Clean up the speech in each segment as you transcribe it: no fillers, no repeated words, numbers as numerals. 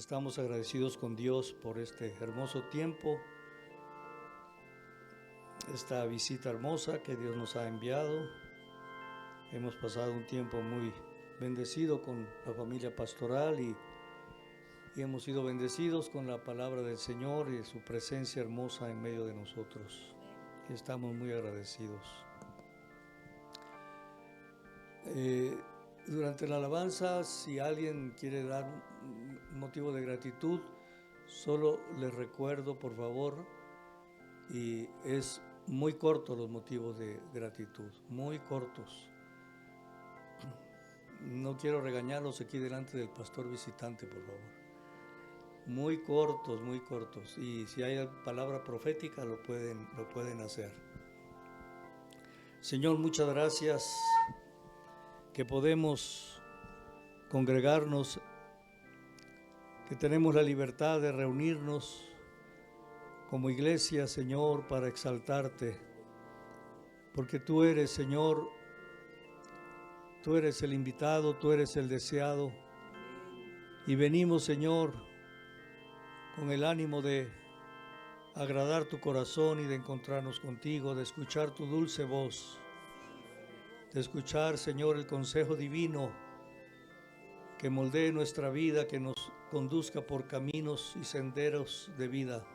Estamos agradecidos con Dios por este hermoso tiempo, esta visita hermosa que Dios nos ha enviado. Hemos pasado un tiempo muy bendecido con la familia pastoral y hemos sido bendecidos con la palabra del Señor y su presencia hermosa en medio de nosotros. Estamos muy agradecidos. Durante la alabanza, si alguien quiere dar un motivo de gratitud, solo les recuerdo, por favor, y es muy corto los motivos de gratitud, muy cortos. No quiero regañarlos aquí delante del pastor visitante, por favor. Muy cortos, muy cortos. Y si hay palabra profética, lo pueden hacer. Señor, muchas gracias que podemos congregarnos, que tenemos la libertad de reunirnos como iglesia, Señor, para exaltarte, porque tú eres, Señor, tú eres el invitado, tú eres el deseado, y venimos, Señor, con el ánimo de agradar tu corazón y de encontrarnos contigo, de escuchar tu dulce voz, de escuchar, Señor, el consejo divino que moldee nuestra vida, que nos conduzca por caminos y senderos de vida.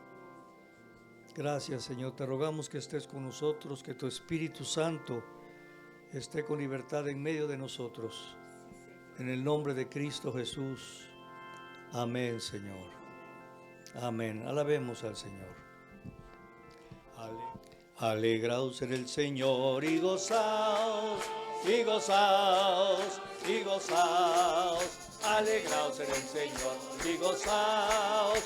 Gracias, Señor, te rogamos que estés con nosotros, que tu Espíritu Santo esté con libertad en medio de nosotros. En el nombre de Cristo Jesús. Amén, Señor. Amén. Alabemos al Señor. Alegraos en el Señor y gozaos, y gozaos, y gozaos. Alegraos en el Señor y gozaos,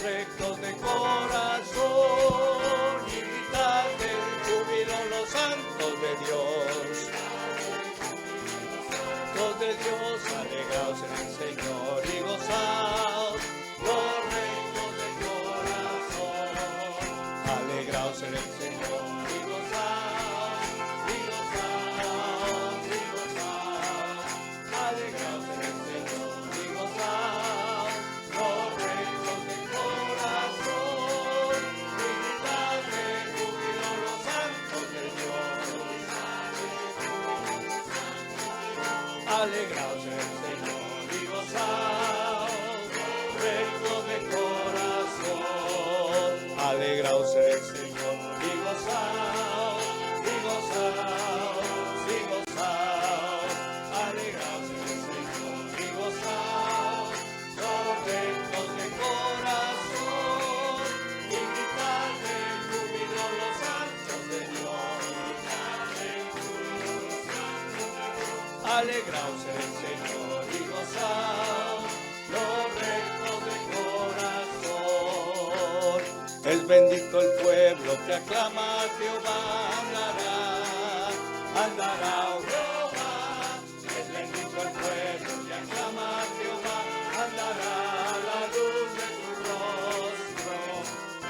rectos de corazón, y gritad en júbilo los santos de Dios. Santos de Dios, alegraos en el Señor y gozaos, los rectos de corazón. Alegraos en el Señor y gozaos, y gozaos, y gozaos. Alegraos en el Señor y gozaos, los rectos de corazón, y gritad de júbilo los santos de Dios. Alegraos en el Señor y gozaos, rectos de corazón. Alegraos en el Señor y gozaos, y gozaos, y gozaos. Alegraos en el Señor y gozaos, los rectos de corazón, y gritad de júbilo los santos de Dios. Alegraos en el Señor y gozaos, los rectos de corazón. Es bendito el pueblo que aclama a Jehová, andará, andará, oh Jehová. Es bendito el pueblo que aclama a Jehová, andará a la luz de tu rostro.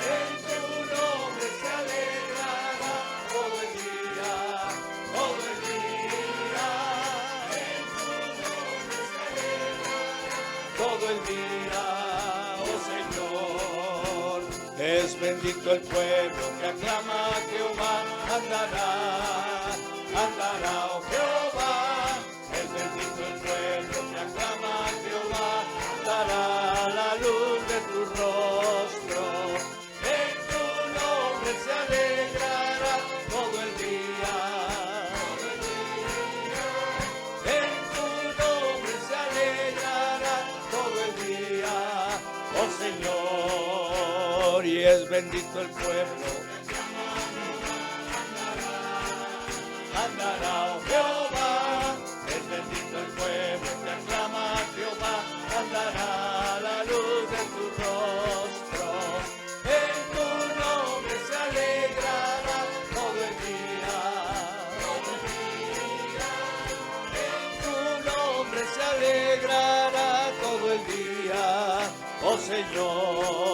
En tu nombre se alegrará todo el día, todo el día. En tu nombre se alegrará todo el día, oh Señor. Es bendito el pueblo que aclama a Jehová, andará, andará, oh Jehová. Es bendito el pueblo que aclama a Jehová, andará a la luz de tu rostro. En tu nombre se alegrará todo el día, todo el día. En tu nombre se alegrará todo el día, oh Señor. Y es bendito el pueblo que andará, oh Jehová. Es bendito el pueblo que aclama a Jehová, andará a la luz de tu rostro. En tu nombre se alegrará todo el día, todo el día. En tu nombre se alegrará todo el día, oh Señor.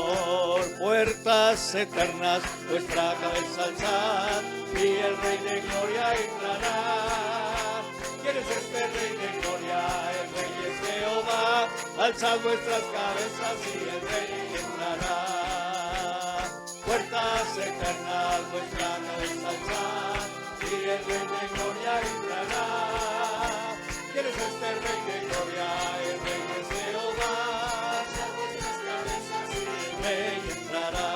Puertas eternas vuestra cabeza alzad, y el Rey de Gloria entrará. ¿Quién es este Rey de Gloria? El Rey es Jehová. alzad vuestras cabezas y el Rey entrará. Puertas eternas vuestra cabeza alzad y el Rey de gloria entrará. ¿Quién es este Rey de gloria? El Rey de Jehová. Alzad vuestras cabezas y el Rey entrará.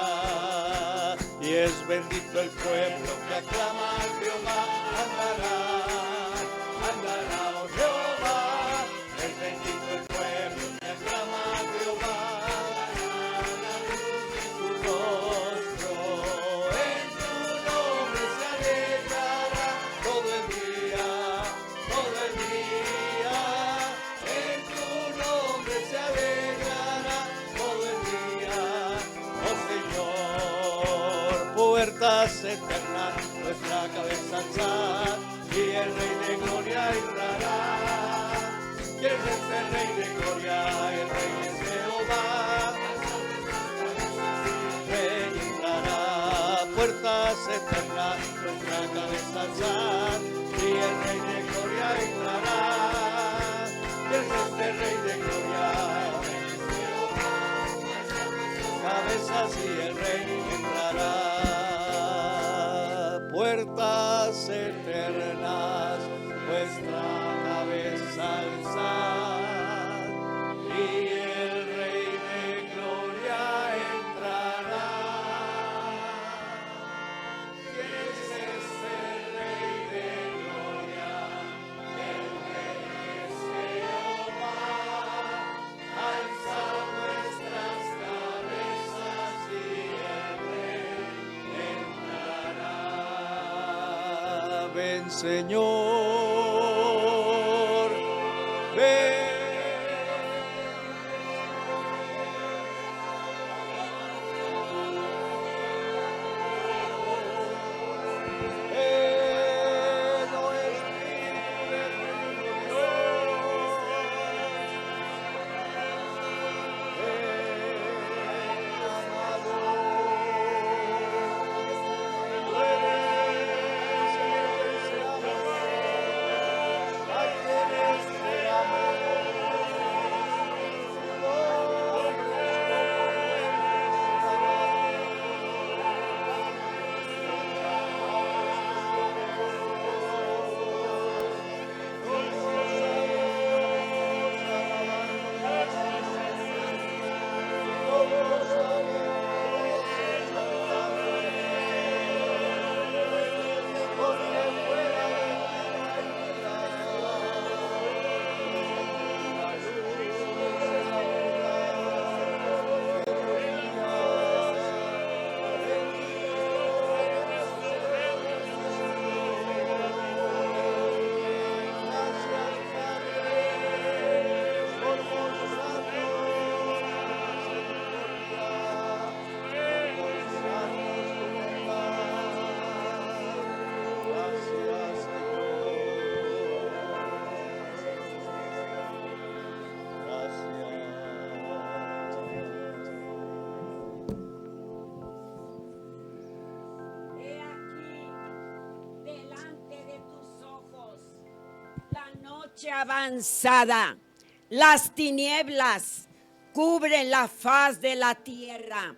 Y es bendito el pueblo que aclama a Jehová. Andará, andará, oh Jehová. Es bendito el pueblo que aclama a Jehová. Tu rostro, en tu nombre se alegrará todo el día, todo el día. En tu nombre se alegrará todo el día, oh Señor. Puertas eternas, nuestra cabeza alzad y el Rey de gloria entrará. ¿Quién es este Rey de gloria? El Rey de Jehová. Rey entrará. Puertas eternas, nuestra cabeza alzad y el Rey de gloria entrará. ¿Quién es este Rey de gloria? Cabezas y el Rey entrará. Puertas eternas, vuestra cabeza alzad y el Rey de gloria entrará. ¿Quién es este Rey de gloria? El Rey es Jehová. Alzad vuestras cabezas y el Rey entrará. Ven, Señor. Avanzada, las tinieblas cubren la faz de la tierra,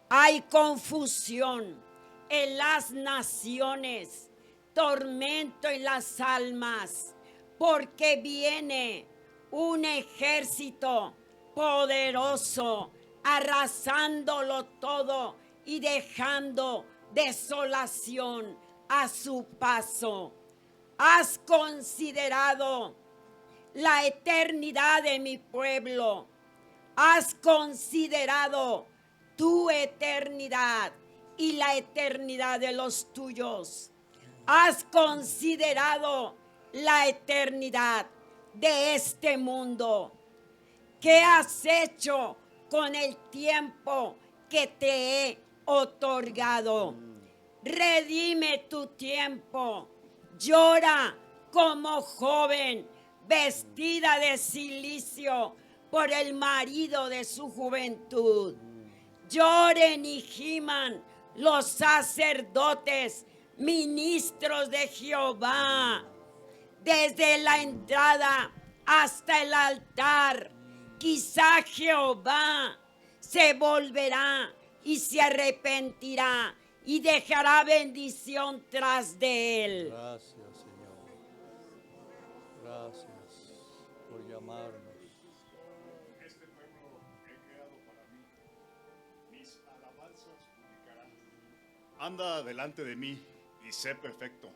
hay confusión en las naciones, tormento en las almas, porque viene un ejército poderoso, arrasándolo todo y dejando desolación a su paso. ¿Has considerado la eternidad de mi pueblo? ¿Has considerado tu eternidad y la eternidad de los tuyos? ¿Has considerado la eternidad de este mundo? ¿Qué has hecho con el tiempo que te he otorgado? Redime tu tiempo. Llora como joven, vestida de cilicio por el marido de su juventud. Lloren y giman los sacerdotes, ministros de Jehová, desde la entrada hasta el altar, quizá Jehová se volverá y se arrepentirá y dejará bendición tras de él. Gracias, Señor. Gracias por llamarnos. Este pueblo he creado para mí. Mis alabanzas publicarán. Anda delante de mí y sé perfecto.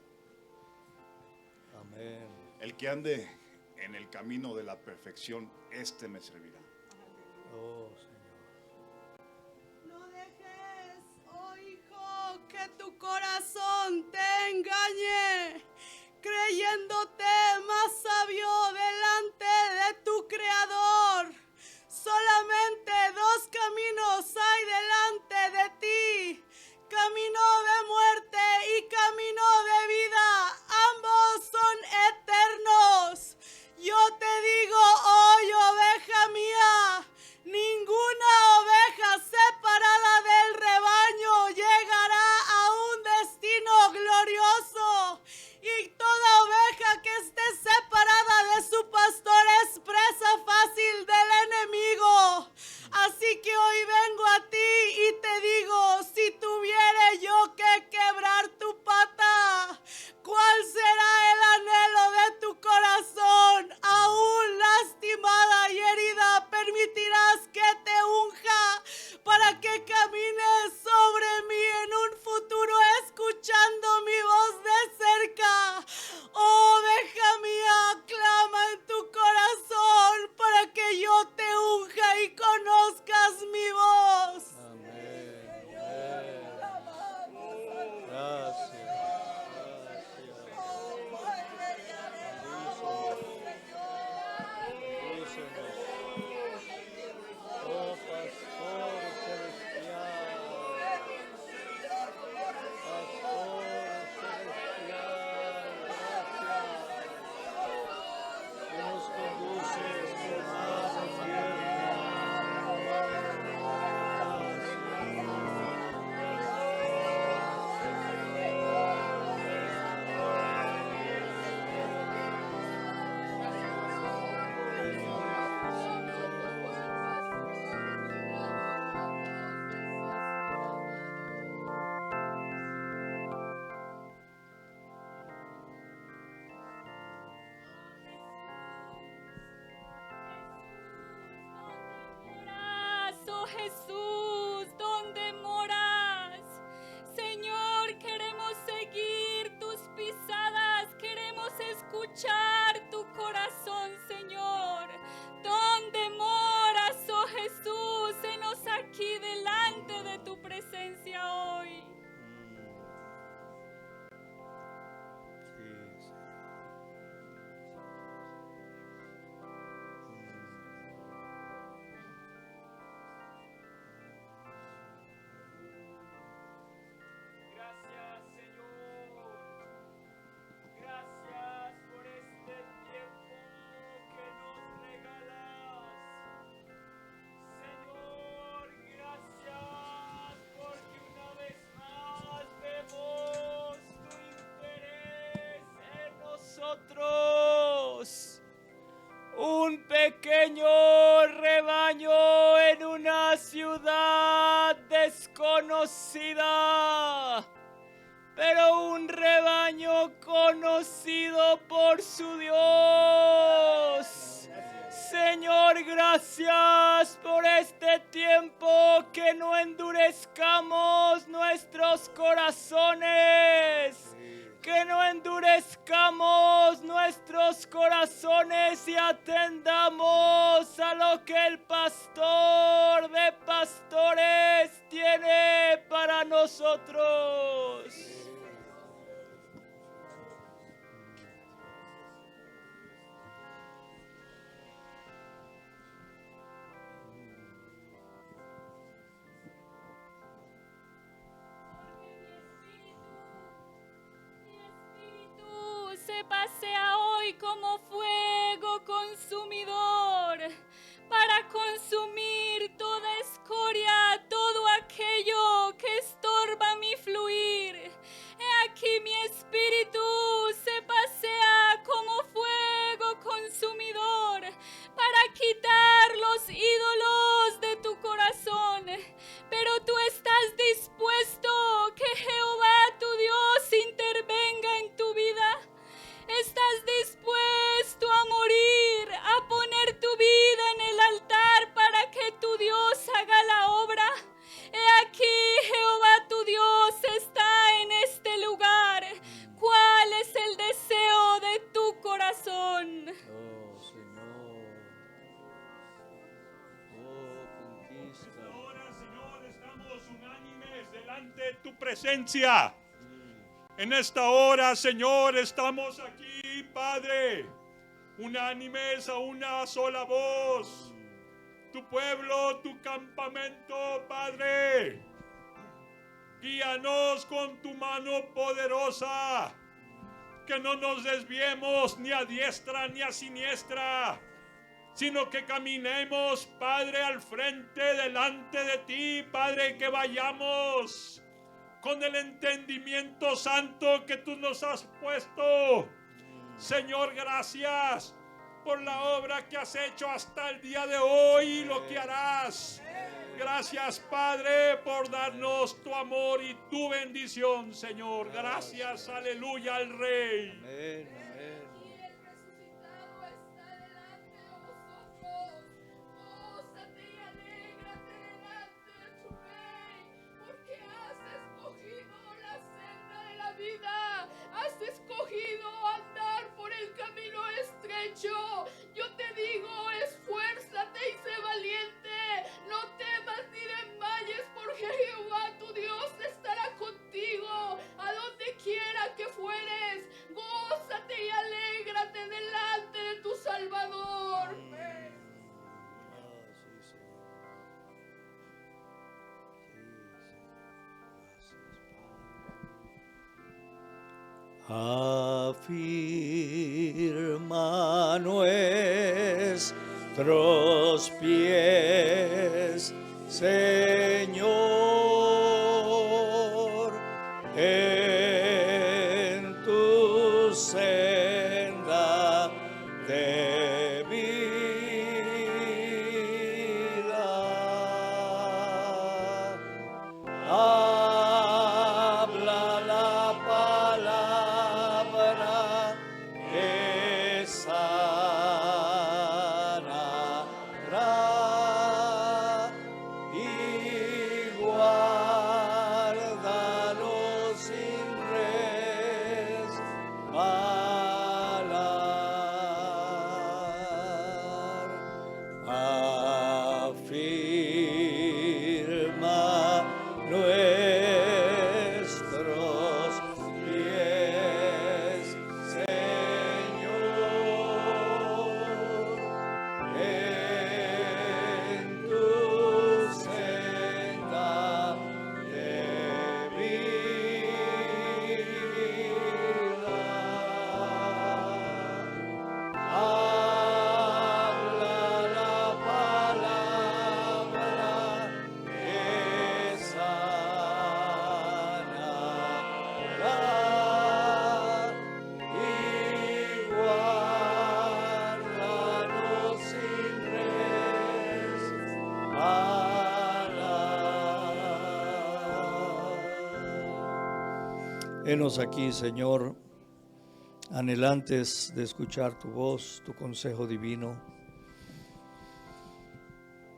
Amén. El que ande en el camino de la perfección, este me servirá. Oh, Señor. No dejes, oh hijo, que tu corazón te engañe, creyéndote más sabio delante de tu Creador. Solamente dos caminos hay delante de ti, camino de muerte y camino de vida. Ambos son eternos. Yo te digo hoy, oveja mía, ninguna oveja separada del rebaño llegará a un destino glorioso, y toda oveja que esté separada de su pastor es presa fácil del enemigo. Así que hoy vengo a ti y te digo, si tuviere yo que quebrar tu pata, ¿cuál será el anhelo de tu corazón? Aún lastimada y herida, permitirás que te unja para que camines sobre mí en un futuro escuchando mi voz de cerca. Oh, oveja mía, clama en tu corazón para que yo te unja y conozcas mi voz. Amén. Amén. Gracias. Oh, Pastor Celestial. Pastor Celestial. Gracias. Que nos conduces por mano tierna. Oh Jesús, ¿dónde moras? Señor, queremos seguir tus pisadas, queremos escuchar tu corazón, Señor. ¿Dónde moras, oh Jesús? Senos aquí delante de tu presencia hoy. Sí, Señor. Gracias, Señor. Gracias por este tiempo que nos regalas. Señor, gracias porque una vez más vemos tu interés en nosotros. Un pequeño rebaño en una ciudad desconocida, pero un rebaño conocido por su Dios. Señor, gracias por este tiempo, que no endurezcamos nuestros corazones. Que no endurezcamos nuestros corazones y atendamos a lo que el pastor de pastores tiene para nosotros. Mi espíritu se pasea hoy como fuego consumidor para consumir toda escoria, todo aquello que estorba mi fluir. He aquí mi espíritu se pasea como fuego consumidor para quitar los ante tu presencia. En esta hora, Señor, estamos aquí, Padre, unánimes a una sola voz. Tu pueblo, tu campamento, Padre. Guíanos con tu mano poderosa. Que no nos desviemos ni a diestra ni a siniestra, sino que caminemos, Padre, al frente, delante de ti, Padre, que vayamos con el entendimiento santo que tú nos has puesto. Señor, gracias por la obra que has hecho hasta el día de hoy y lo que harás. Gracias, Padre, por darnos tu amor y tu bendición, Señor. Gracias, aleluya al Rey. Amén, amén. Y el resucitado está delante de vosotros. Gózate y alégrate delante de tu Rey, porque has escogido la senda de la vida. Has escogido andar por el camino estrecho. Yo te digo, esfuérzate y sé valiente. No temas ni desmayes, porque Jehová tu Dios estará contigo a donde quiera que fueres. Gózate y alégrate delante de tu Salvador. Afirma nuestros pies, Señor, en tu senda de vida. Habla la palabra que sanará y guárdanos sin resbalar. Afirma nuestros pies, Señor, en tu senda de vida. Habla la palabra que sanará y guárdanos sin resbalar. Henos aquí, Señor, anhelantes de escuchar tu voz, tu consejo divino.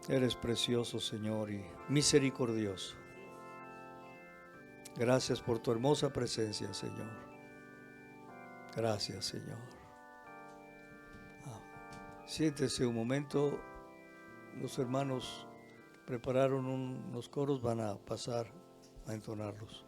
Eres precioso, Señor, y misericordioso. Gracias por tu hermosa presencia, Señor. Gracias, Señor. Siéntese un momento. Los hermanos prepararon unos coros, van a pasar a entonarlos.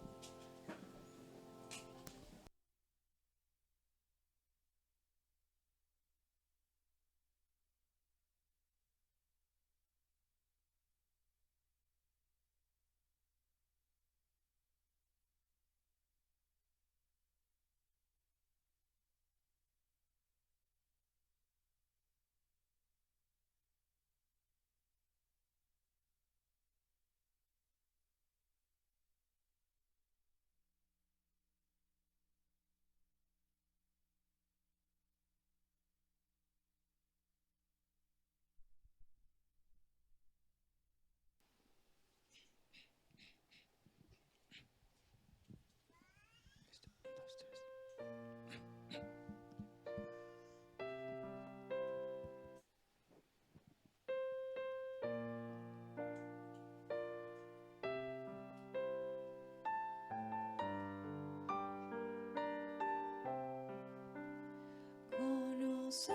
Conocer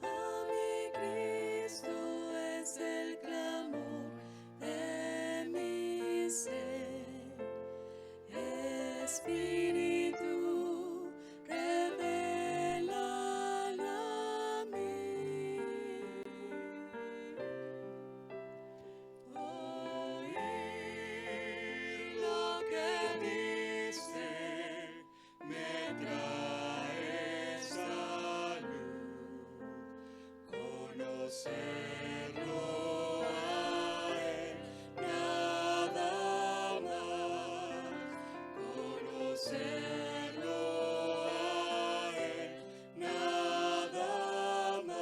a mi Cristo es el clamor de mi ser. Espíritu, revélalo a mí. Oír lo que dice me trae salud, conocerlo a él nada más, conocerlo a él nada más.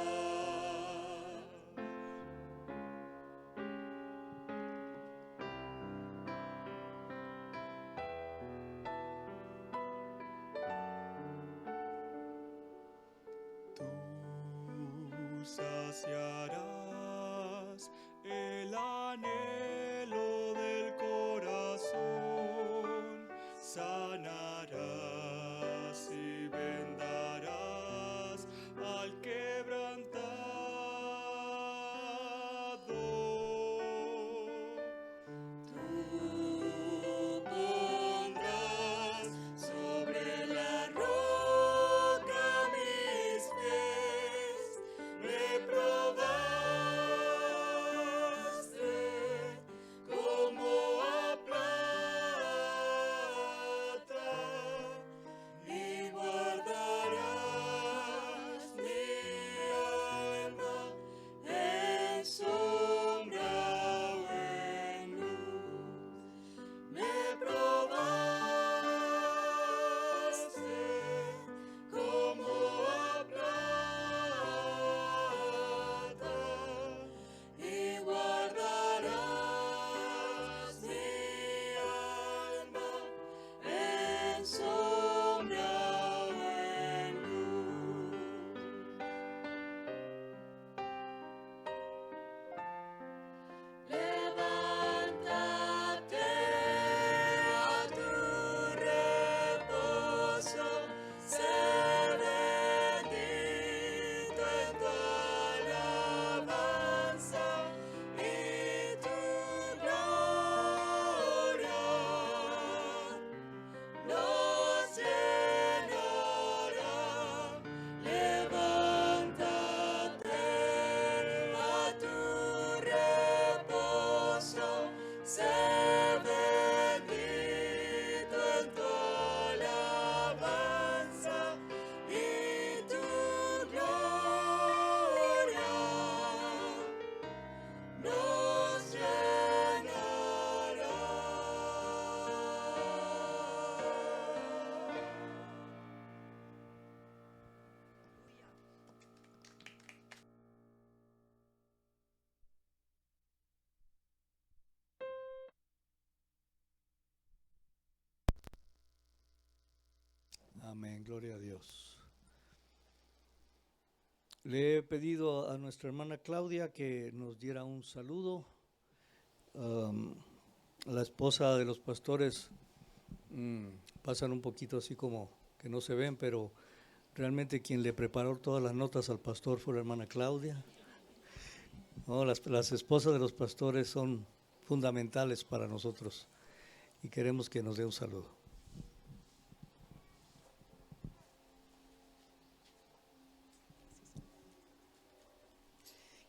Tú saciarás el anhelo del corazón, sanarás y vendarás al quebrantado. Tú pondrás sobre la roca mis pies, me probaste como a plata y guardarás mi alma en sombra o en luz. Me probaste como a plata y guardarás mi alma en sombra o en luz. Levántate a tu reposo, sé bendito en tu alabanza y tu gloria nos llenará. Levántate a tu reposo, sé bendito en tu alabanza y tu gloria nos Amén, gloria a Dios. Le he pedido a nuestra hermana Claudia que nos diera un saludo. La esposa de los pastores pasan un poquito así como que no se ven, pero realmente quien le preparó todas las notas al pastor fue la hermana Claudia. No, las esposas de los pastores son fundamentales para nosotros y queremos que nos dé un saludo.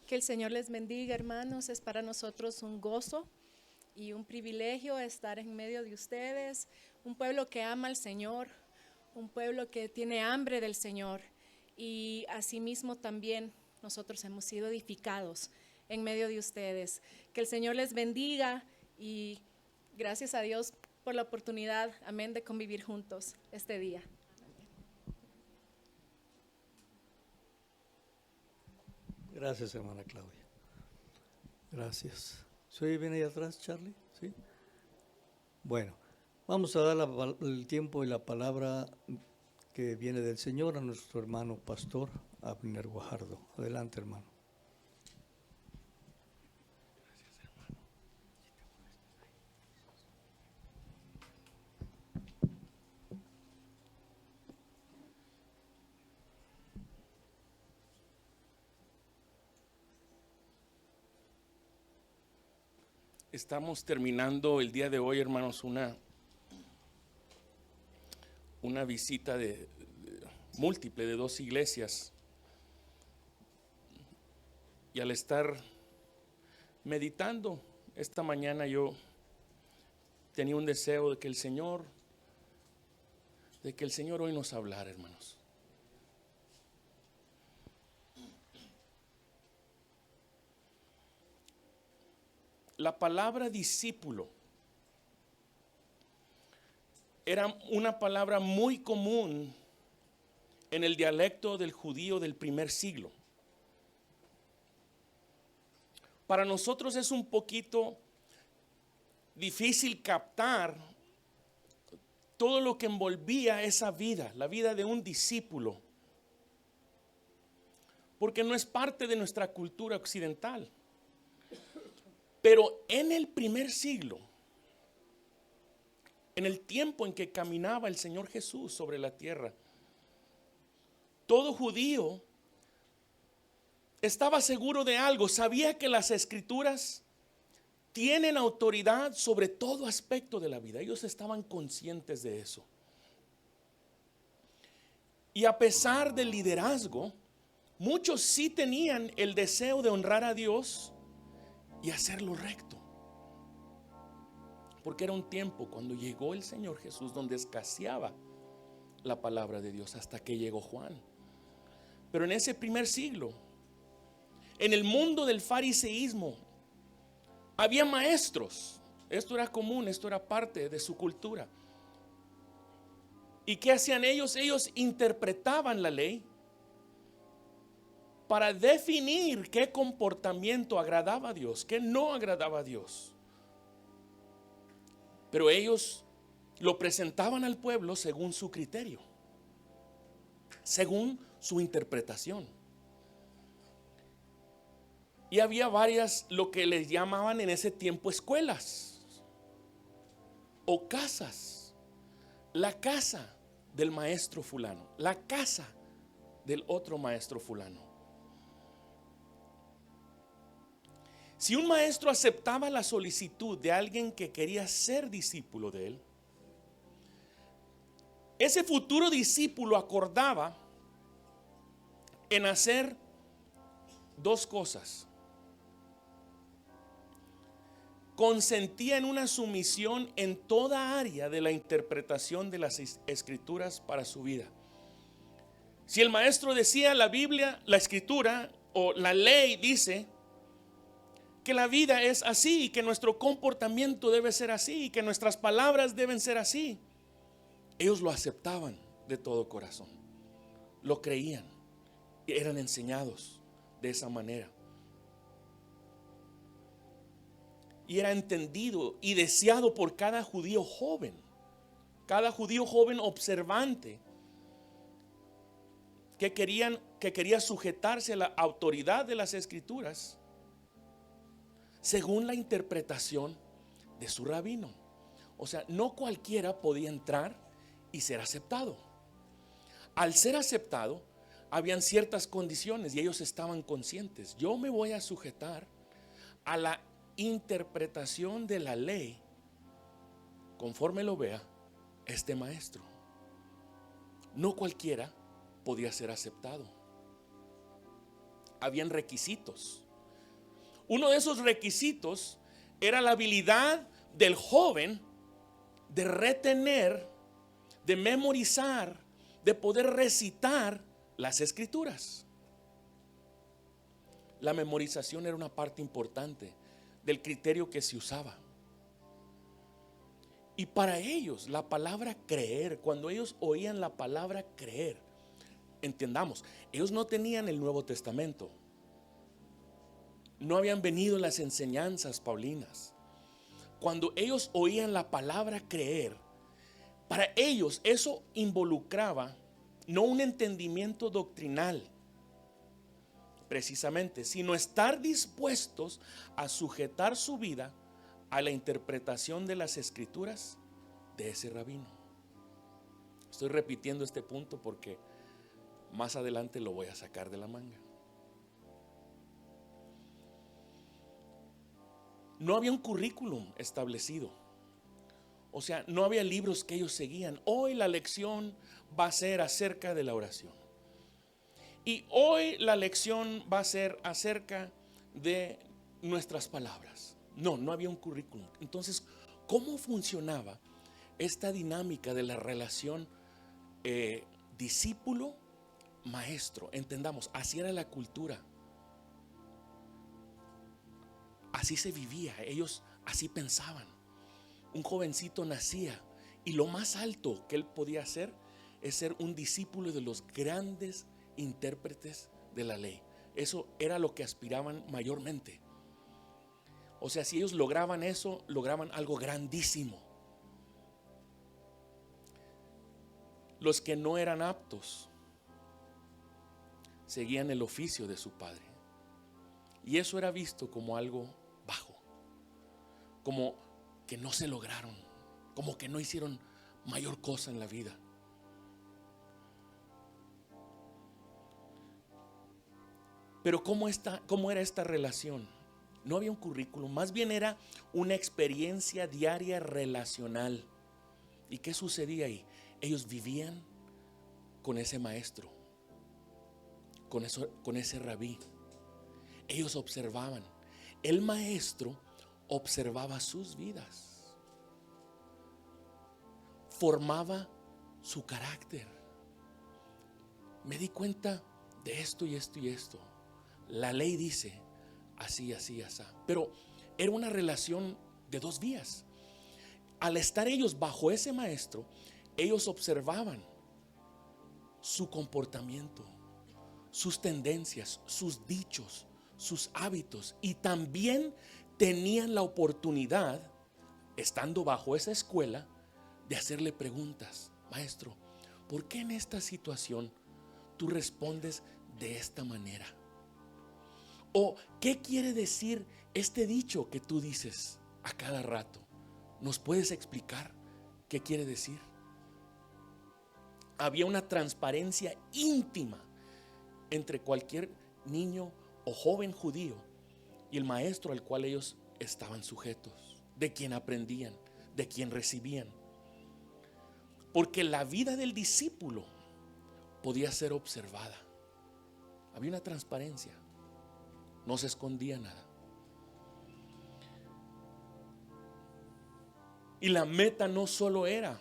Que el Señor les bendiga, hermanos. Es para nosotros un gozo y un privilegio estar en medio de ustedes, un pueblo que ama al Señor, un pueblo que tiene hambre del Señor, y asimismo también nosotros hemos sido edificados en medio de ustedes. Que el Señor les bendiga y gracias a Dios por la oportunidad, amén, de convivir juntos este día. Gracias, hermana Claudia. Gracias. ¿Se oye bien ahí atrás, Charlie? ¿Sí? Bueno, vamos a dar el tiempo y la palabra que viene del Señor a nuestro hermano pastor Abner Guajardo. Adelante, hermano. Estamos terminando el día de hoy, hermanos, una una visita múltiple de 2 iglesias. Y al estar meditando esta mañana, yo tenía un deseo de que el Señor hoy nos hablara, hermanos. La palabra discípulo era una palabra muy común en el dialecto del judío del primer siglo. Para nosotros es un poquito difícil captar todo lo que envolvía esa vida, la vida de un discípulo, porque no es parte de nuestra cultura occidental. Pero en el primer siglo, en el tiempo en que caminaba el Señor Jesús sobre la tierra, todo judío estaba seguro de algo, sabía que las Escrituras tienen autoridad sobre todo aspecto de la vida. Ellos estaban conscientes de eso. Y a pesar del liderazgo, muchos sí tenían el deseo de honrar a Dios y hacer lo recto. Porque era un tiempo cuando llegó el Señor Jesús donde escaseaba la palabra de Dios hasta que llegó Juan. Pero en ese primer siglo, en el mundo del fariseísmo, había maestros. Esto era común, esto era parte de su cultura. ¿Y qué hacían ellos? Ellos interpretaban la ley para definir qué comportamiento agradaba a Dios, qué no agradaba a Dios. Pero ellos lo presentaban al pueblo según su criterio, según su interpretación. Y había varias, lo que les llamaban en ese tiempo escuelas o casas. La casa del maestro fulano, la casa del otro maestro fulano. Si un maestro aceptaba la solicitud de alguien que quería ser discípulo de él, ese futuro discípulo acordaba en hacer 2 cosas. Consentía en una sumisión en toda área de la interpretación de las Escrituras para su vida. Si el maestro decía la Biblia, la Escritura o la ley dice que la vida es así y que nuestro comportamiento debe ser así y que nuestras palabras deben ser así, ellos lo aceptaban de todo corazón, lo creían y eran enseñados de esa manera. Y era entendido y deseado por cada judío joven observante que quería sujetarse a la autoridad de las Escrituras según la interpretación de su rabino. O sea, no cualquiera podía entrar y ser aceptado. Al ser aceptado, habían ciertas condiciones y ellos estaban conscientes. Yo me voy a sujetar a la interpretación de la ley conforme lo vea este maestro. No cualquiera podía ser aceptado. Habían requisitos. Uno de esos requisitos era la habilidad del joven de retener, de memorizar, de poder recitar las Escrituras. La memorización era una parte importante del criterio que se usaba. Y para ellos la palabra creer, cuando ellos oían la palabra creer, entendamos, ellos no tenían el Nuevo Testamento, no habían venido las enseñanzas paulinas. Cuando ellos oían la palabra creer, para ellos eso involucraba no un entendimiento doctrinal precisamente, sino estar dispuestos a sujetar su vida a la interpretación de las Escrituras de ese rabino. Estoy repitiendo este punto porque más adelante lo voy a sacar de la manga. No había un currículum establecido. O sea, no había libros que ellos seguían. Hoy la lección va a ser acerca de la oración. Y hoy la lección va a ser acerca de nuestras palabras. No había un currículum. Entonces, ¿cómo funcionaba esta dinámica de la relación discípulo-maestro? Entendamos, así era la cultura. Así se vivía, ellos así pensaban. Un jovencito nacía y lo más alto que él podía hacer es ser un discípulo de los grandes intérpretes de la ley. Eso era lo que aspiraban mayormente. O sea, si ellos lograban eso, lograban algo grandísimo. Los que no eran aptos seguían el oficio de su padre. Y eso era visto como algo bajo, como que no se lograron, como que no hicieron mayor cosa en la vida. Pero ¿cómo era esta relación? No había un currículum, más bien era una experiencia diaria relacional. ¿Y qué sucedía ahí? Ellos vivían con ese maestro, con ese rabí. Ellos observaban. El maestro observaba sus vidas, formaba su carácter. Me di cuenta de esto y esto y esto. La ley dice así, así, así. Pero era una relación de dos vías. Al estar ellos bajo ese maestro, ellos observaban su comportamiento, sus tendencias, sus dichos, sus hábitos, y también tenían la oportunidad, estando bajo esa escuela, de hacerle preguntas. Maestro, ¿por qué en esta situación tú respondes de esta manera? ¿O qué quiere decir este dicho que tú dices a cada rato? ¿Nos puedes explicar qué quiere decir? Había una transparencia íntima entre cualquier niño o joven judío y el maestro al cual ellos estaban sujetos, de quien aprendían, de quien recibían. Porque la vida del discípulo podía ser observada. Había una transparencia, no se escondía nada. Y la meta no solo era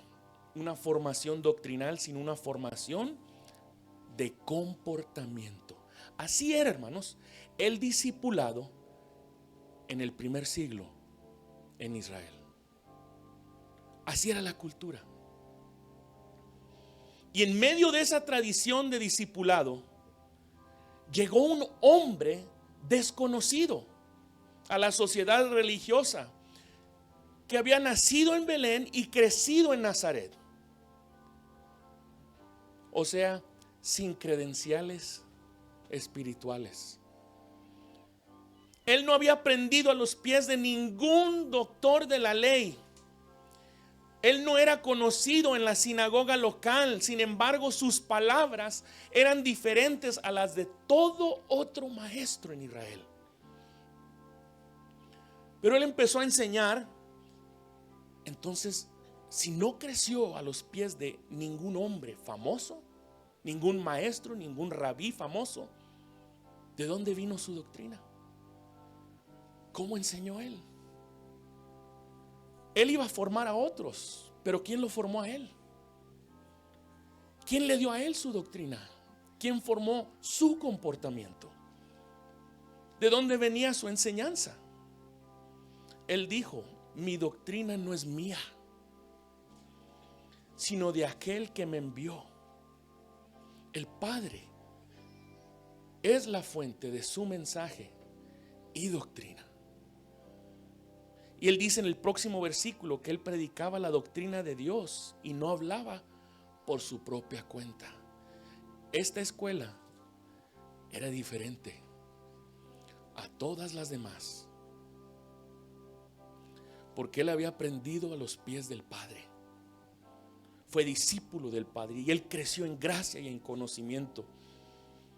una formación doctrinal, sino una formación de comportamiento. Así era, hermanos, el discipulado en el primer siglo en Israel. Así era la cultura. Y en medio de esa tradición de discipulado, llegó un hombre desconocido a la sociedad religiosa, que había nacido en Belén y crecido en Nazaret. O sea, sin credenciales espirituales. Él no había aprendido a los pies de ningún doctor de la ley. Él no era conocido en la sinagoga local. Sin embargo, sus palabras eran diferentes a las de todo otro maestro en Israel. Pero él empezó a enseñar. Entonces, si no creció a los pies de ningún hombre famoso, ningún maestro, ningún rabí famoso, ¿de dónde vino su doctrina? ¿Cómo enseñó él? Él iba a formar a otros, pero ¿quién lo formó a él? ¿Quién le dio a él su doctrina? ¿Quién formó su comportamiento? ¿De dónde venía su enseñanza? Él dijo: mi doctrina no es mía, sino de aquel que me envió. El Padre es la fuente de su mensaje y doctrina. Y él dice en el próximo versículo que él predicaba la doctrina de Dios y no hablaba por su propia cuenta. Esta escuela era diferente a todas las demás, porque él había aprendido a los pies del Padre. Fue discípulo del Padre y él creció en gracia y en conocimiento.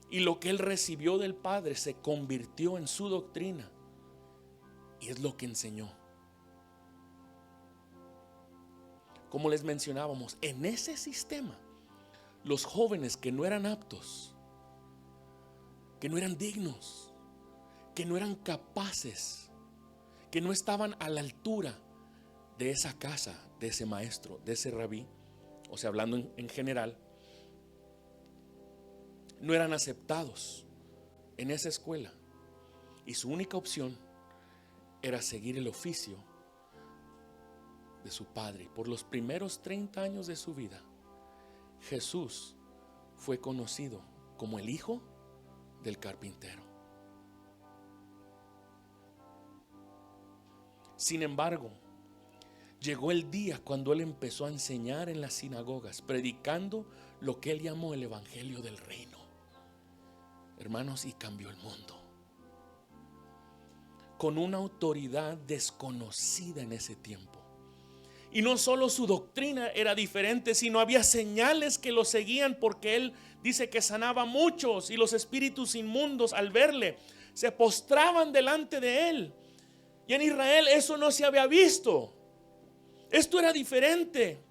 Y lo que él recibió del Padre se convirtió en su doctrina y es lo que enseñó. como les mencionábamos, en ese sistema, los jóvenes que no eran aptos, que no eran dignos, que no eran capaces, que no estaban a la altura de esa casa, de ese maestro, de ese rabí, o sea, hablando en general, no eran aceptados en esa escuela. Y su única opción era seguir el oficio de su padre. Por los primeros 30 años de su vida, Jesús fue conocido como el hijo del carpintero. Sin embargo, llegó el día cuando él empezó a enseñar en las sinagogas, predicando lo que él llamó el evangelio del reino. Hermanos, y cambió el mundo con una autoridad desconocida en ese tiempo. Y no solo su doctrina era diferente, sino había señales que lo seguían, porque él dice que sanaba a muchos, y los espíritus inmundos al verle se postraban delante de él. Y en Israel eso no se había visto. Esto era diferente,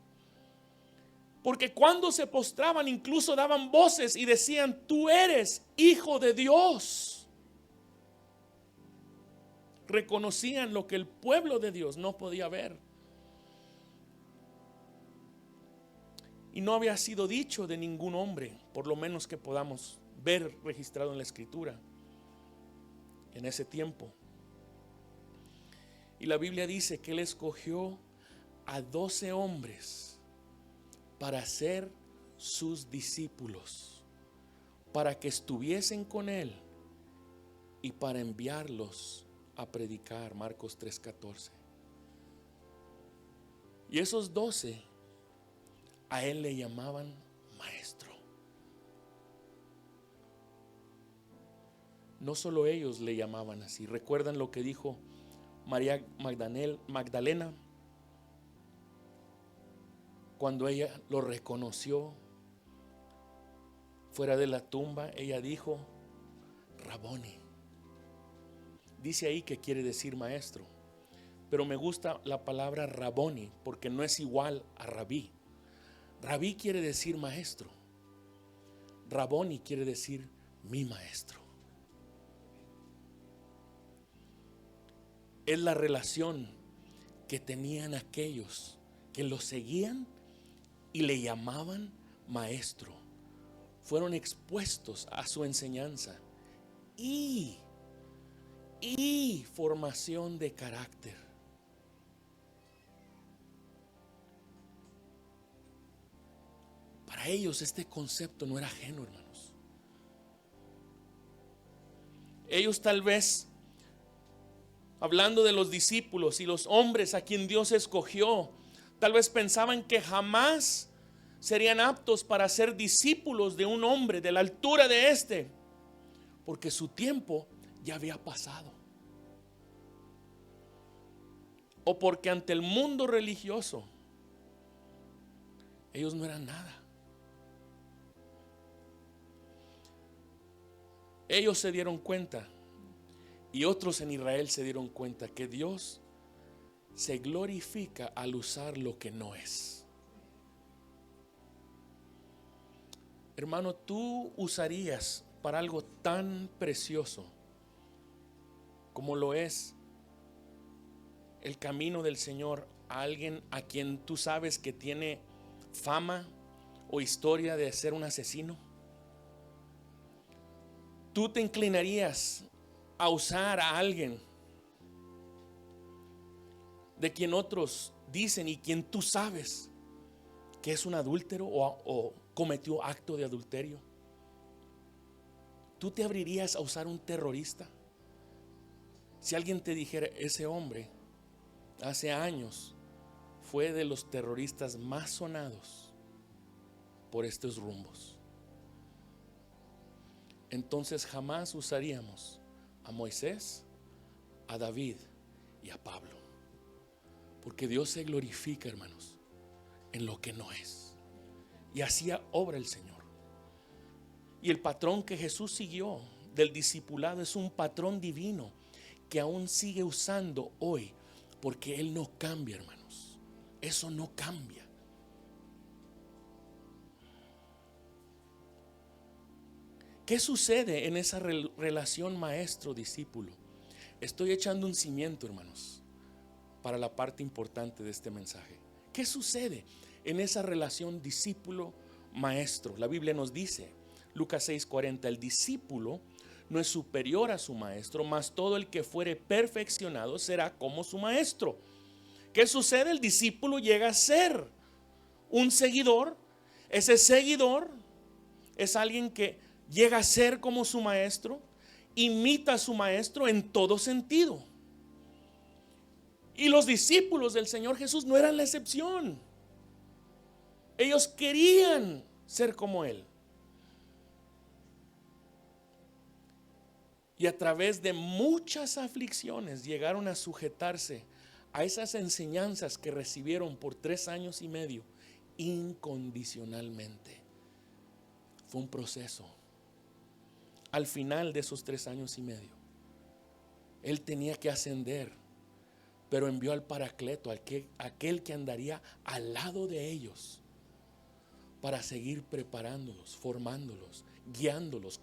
porque cuando se postraban incluso daban voces y decían: tú eres hijo de Dios. Reconocían lo que el pueblo de Dios no podía ver. Y no había sido dicho de ningún hombre, por lo menos que podamos ver registrado en la Escritura, en ese tiempo. Y la Biblia dice que él escogió a 12 hombres para ser sus discípulos, para que estuviesen con él y para enviarlos a predicar. Marcos 3:14. Y esos 12 a él le llamaban maestro. No solo ellos le llamaban así. ¿Recuerdan lo que dijo María Magdalena cuando ella lo reconoció fuera de la tumba? Ella dijo: Raboni. Dice ahí que quiere decir maestro, pero me gusta la palabra Raboni porque no es igual a rabí. Rabí quiere decir maestro, Raboni quiere decir mi maestro. Es la relación que tenían aquellos que lo seguían y le llamaban maestro. Fueron expuestos a su enseñanza y formación de carácter. Para ellos este concepto no era ajeno, hermanos. Ellos tal vez, hablando de los discípulos y los hombres a quien Dios escogió, tal vez pensaban que jamás serían aptos para ser discípulos de un hombre de la altura de este, porque su tiempo ya había pasado. O porque ante el mundo religioso ellos no eran nada. Ellos se dieron cuenta, y otros en Israel se dieron cuenta, que Dios se glorifica al usar lo que no es. Hermano, tú usarías para algo tan precioso como lo es el camino del Señor a alguien a quien tú sabes que tiene fama o historia de ser un asesino? ¿Tú te inclinarías a usar a alguien de quien otros dicen y quien tú sabes que es un adúltero o cometió acto de adulterio? ¿Tú te abrirías a usar un terrorista? Si alguien te dijera: ese hombre hace años fue de los terroristas más sonados por estos rumbos, entonces jamás usaríamos a Moisés, a David y a Pablo, porque Dios se glorifica, hermanos, en lo que no es, y así obra el Señor. Y el patrón que Jesús siguió del discipulado es un patrón divino que aún sigue usando hoy, porque Él no cambia, hermanos. Eso no cambia. ¿Qué sucede en esa relación maestro-discípulo? Estoy echando un cimiento, hermanos, para la parte importante de este mensaje. ¿Qué sucede en esa relación discípulo-maestro? La Biblia nos dice, Lucas 6:40, el discípulo no es superior a su maestro, mas todo el que fuere perfeccionado será como su maestro. ¿Qué sucede? El discípulo llega a ser un seguidor. Ese seguidor es alguien que llega a ser como su maestro, imita a su maestro en todo sentido. Y los discípulos del Señor Jesús no eran la excepción. Ellos querían ser como Él. Y a través de muchas aflicciones llegaron a sujetarse a esas enseñanzas que recibieron por 3 años y medio incondicionalmente. Fue un proceso. Al final de esos 3 años y medio, Él tenía que ascender, pero envió al Paracleto, aquel que andaría al lado de ellos para seguir preparándolos, formándolos, guiándolos,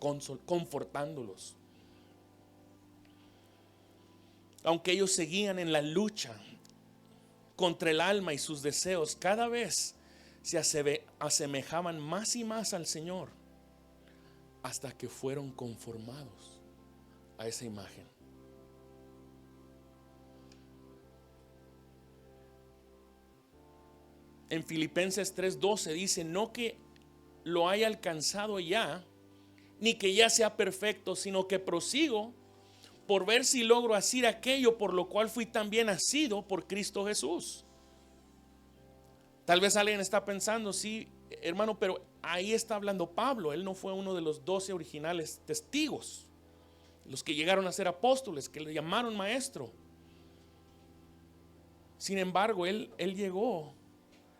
confortándolos. Aunque ellos seguían en la lucha contra el alma y sus deseos, cada vez se asemejaban más y más al Señor, hasta que fueron conformados a esa imagen. En Filipenses 3:12 dice, no que lo haya alcanzado ya, ni que ya sea perfecto, sino que prosigo por ver si logro hacer aquello por lo cual fui también nacido por Cristo Jesús. Tal vez alguien está pensando, sí, hermano, pero ahí está hablando Pablo. Él no fue uno de los 12 originales testigos, los que llegaron a ser apóstoles, que le llamaron maestro. Sin embargo, él llegó,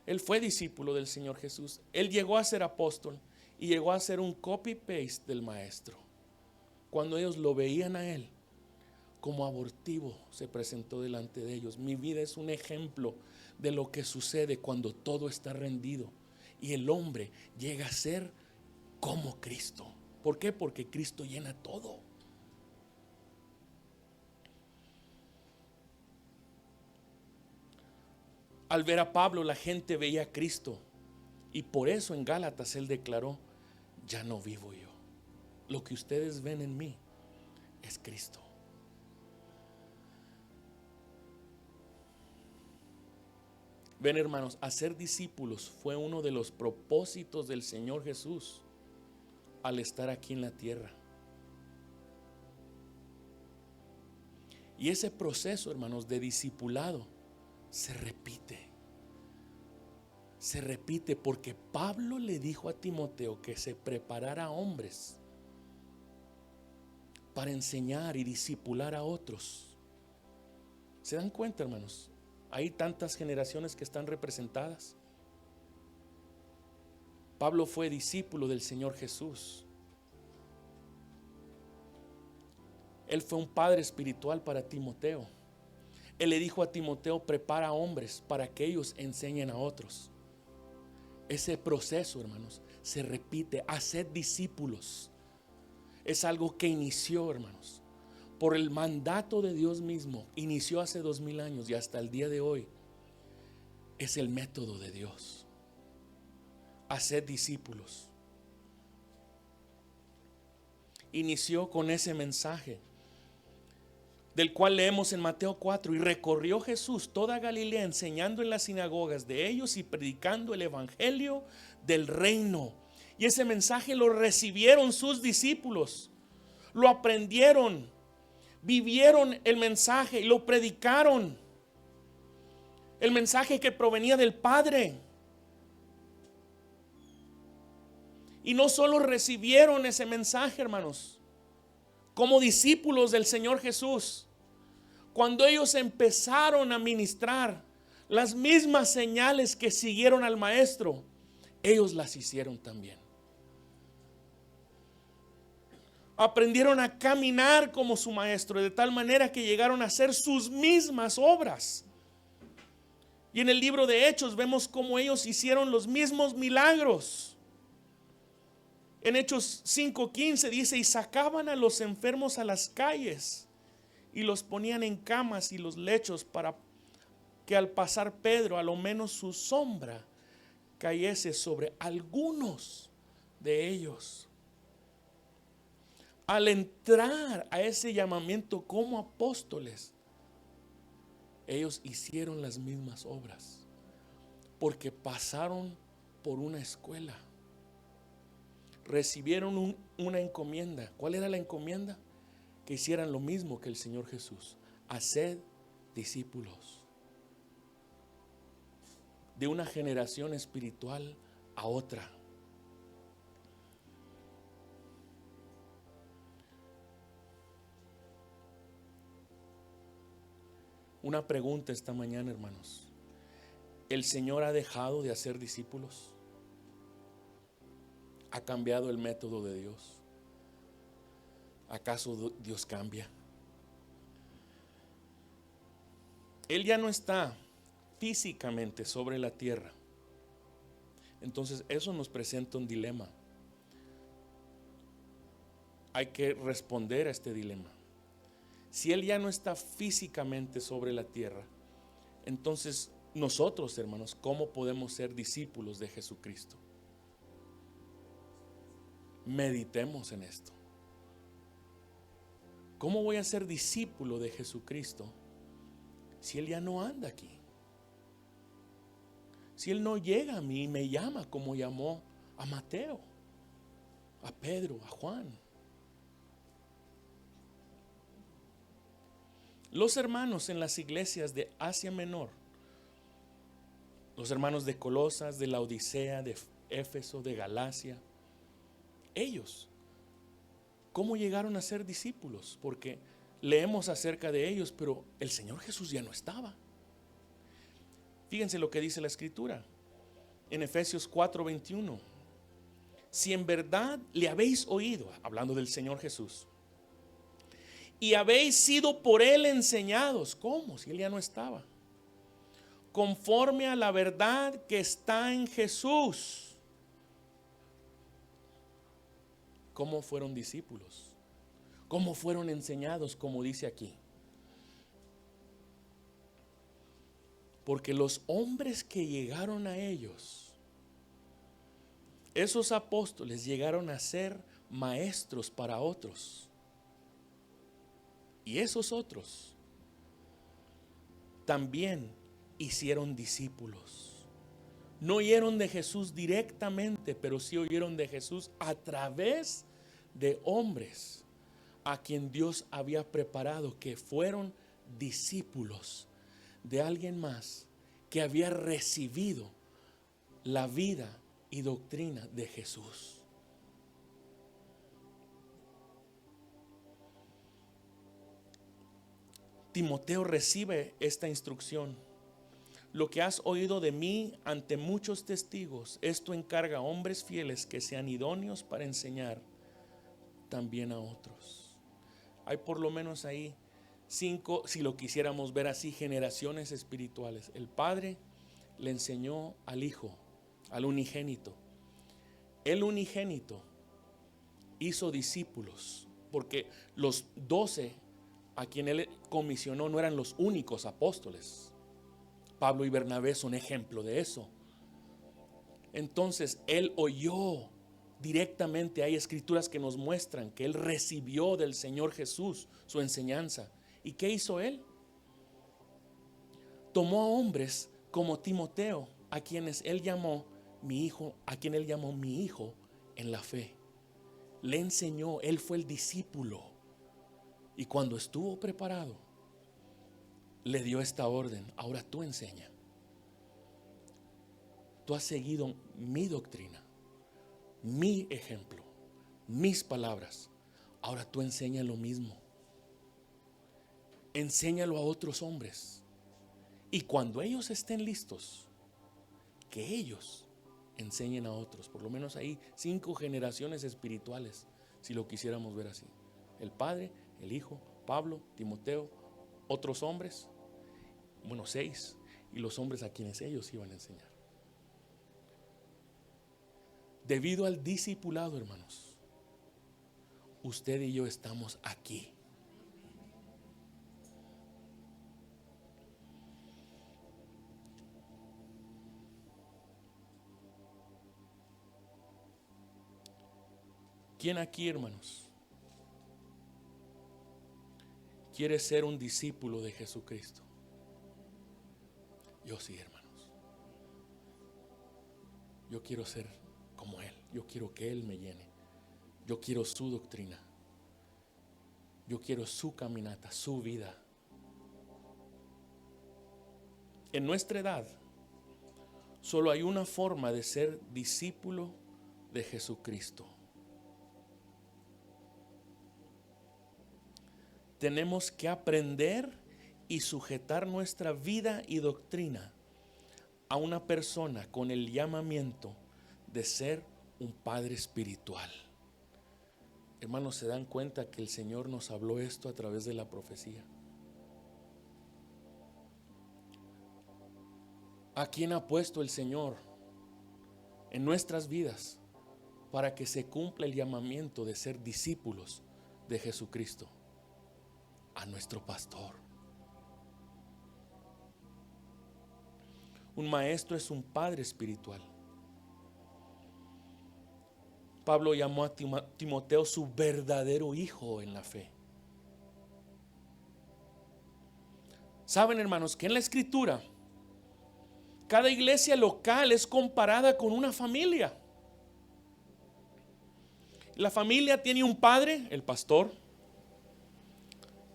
él fue discípulo del Señor Jesús. Él llegó a ser apóstol y llegó a ser un copy-paste del maestro. Cuando ellos lo veían a él, como abortivo se presentó delante de ellos. Mi vida es un ejemplo de lo que sucede cuando todo está rendido y el hombre llega a ser como Cristo. ¿Por qué? Porque Cristo llena todo. Al ver a Pablo, la gente veía a Cristo, y por eso en Gálatas él declaró, ya no vivo yo, lo que ustedes ven en mí es Cristo. Ven, hermanos, hacer discípulos fue uno de los propósitos del Señor Jesús al estar aquí en la tierra. Y ese proceso, hermanos, de discipulado se repite. Se repite porque Pablo le dijo a Timoteo que se preparara a hombres para enseñar y discipular a otros. ¿Se dan cuenta, hermanos? Hay tantas generaciones que están representadas. Pablo fue discípulo del Señor Jesús. Él fue un padre espiritual para Timoteo. Él le dijo a Timoteo, prepara hombres para que ellos enseñen a otros. Ese proceso, hermanos, se repite. Haced discípulos. Es algo que inició, hermanos, por el mandato de Dios mismo. Inició hace 2000 años y hasta el día de hoy es el método de Dios. Haced discípulos. Inició con ese mensaje del cual leemos en Mateo 4, y recorrió Jesús toda Galilea enseñando en las sinagogas de ellos y predicando el evangelio del reino. Y ese mensaje lo recibieron sus discípulos, lo aprendieron, vivieron el mensaje y lo predicaron. El mensaje que provenía del Padre. Y no solo recibieron ese mensaje, hermanos, como discípulos del Señor Jesús, cuando ellos empezaron a ministrar las mismas señales que siguieron al Maestro, ellos las hicieron también. Aprendieron a caminar como su Maestro, de tal manera que llegaron a hacer sus mismas obras. Y en el libro de Hechos vemos cómo ellos hicieron los mismos milagros. En Hechos 5:15 dice, y sacaban a los enfermos a las calles y los ponían en camas y los lechos para que al pasar Pedro, a lo menos su sombra cayese sobre algunos de ellos. Al entrar a ese llamamiento como apóstoles, ellos hicieron las mismas obras, porque pasaron por una escuela, recibieron una encomienda. ¿Cuál era la encomienda? Que hicieran lo mismo que el Señor Jesús: haced discípulos. De una generación espiritual a otra. Una pregunta esta mañana, hermanos. ¿El Señor ha dejado de hacer discípulos? ¿Ha cambiado el método de Dios? ¿Acaso Dios cambia? Él ya no está físicamente sobre la tierra. Entonces eso nos presenta un dilema. Hay que responder a este dilema. Si Él ya no está físicamente sobre la tierra, entonces nosotros, hermanos, ¿cómo podemos ser discípulos de Jesucristo? Meditemos en esto. ¿Cómo voy a ser discípulo de Jesucristo si Él ya no anda aquí? Si Él no llega a mí y me llama como llamó a Mateo, a Pedro, a Juan. Los hermanos en las iglesias de Asia Menor, los hermanos de Colosas, de la Odisea, de Éfeso, de Galacia, ellos, ¿cómo llegaron a ser discípulos? Porque leemos acerca de ellos, pero el Señor Jesús ya no estaba. Fíjense lo que dice la Escritura en Efesios 4:21. Si en verdad le habéis oído, hablando del Señor Jesús, y habéis sido por Él enseñados. ¿Cómo? Si Él ya no estaba. Conforme a la verdad que está en Jesús. ¿Cómo fueron discípulos? ¿Cómo fueron enseñados? Como dice aquí. Porque los hombres que llegaron a ellos, esos apóstoles llegaron a ser maestros para otros. Y esos otros también hicieron discípulos. No oyeron de Jesús directamente, pero sí oyeron de Jesús a través de hombres a quien Dios había preparado, que fueron discípulos de alguien más que había recibido la vida y doctrina de Jesús. Timoteo recibe esta instrucción. Lo que has oído de mí ante muchos testigos, esto encarga a hombres fieles que sean idóneos para enseñar también a otros. Hay por lo menos ahí 5, si lo quisiéramos ver así, generaciones espirituales. El Padre le enseñó al Hijo, al unigénito. El unigénito hizo discípulos, porque los 12 a quien Él comisionó no eran los únicos apóstoles. Pablo y Bernabé son ejemplo de eso. Entonces Él oyó directamente. Hay escrituras que nos muestran que Él recibió del Señor Jesús su enseñanza. ¿Y qué hizo Él? Tomó a hombres como Timoteo, a quienes Él llamó mi hijo, a quien Él llamó mi hijo en la fe. Le enseñó, Él fue el discípulo. Y cuando estuvo preparado, le dio esta orden: ahora tú enseña. Tú has seguido mi doctrina, mi ejemplo, mis palabras. Ahora tú enseña lo mismo. Enséñalo a otros hombres. Y cuando ellos estén listos, que ellos enseñen a otros. Por lo menos ahí 5 generaciones espirituales, si lo quisiéramos ver así. El Padre, el Hijo, Pablo, Timoteo, otros hombres, 6, y los hombres a quienes ellos iban a enseñar. Debido al discipulado, hermanos, usted y yo estamos aquí. ¿Quién aquí, hermanos, quiere ser un discípulo de Jesucristo? Yo sí, hermanos. Yo quiero ser como Él. Yo quiero que Él me llene. Yo quiero su doctrina. Yo quiero su caminata, su vida. En nuestra edad, solo hay una forma de ser discípulo de Jesucristo. Tenemos que aprender y sujetar nuestra vida y doctrina a una persona con el llamamiento de ser un padre espiritual. Hermanos, ¿se dan cuenta que el Señor nos habló esto a través de la profecía? ¿A quién ha puesto el Señor en nuestras vidas para que se cumpla el llamamiento de ser discípulos de Jesucristo? A nuestro pastor. Un maestro es un padre espiritual. Pablo llamó a Timoteo su verdadero hijo en la fe. Saben, hermanos, que en la Escritura cada iglesia local es comparada con una familia. La familia tiene un padre, el pastor.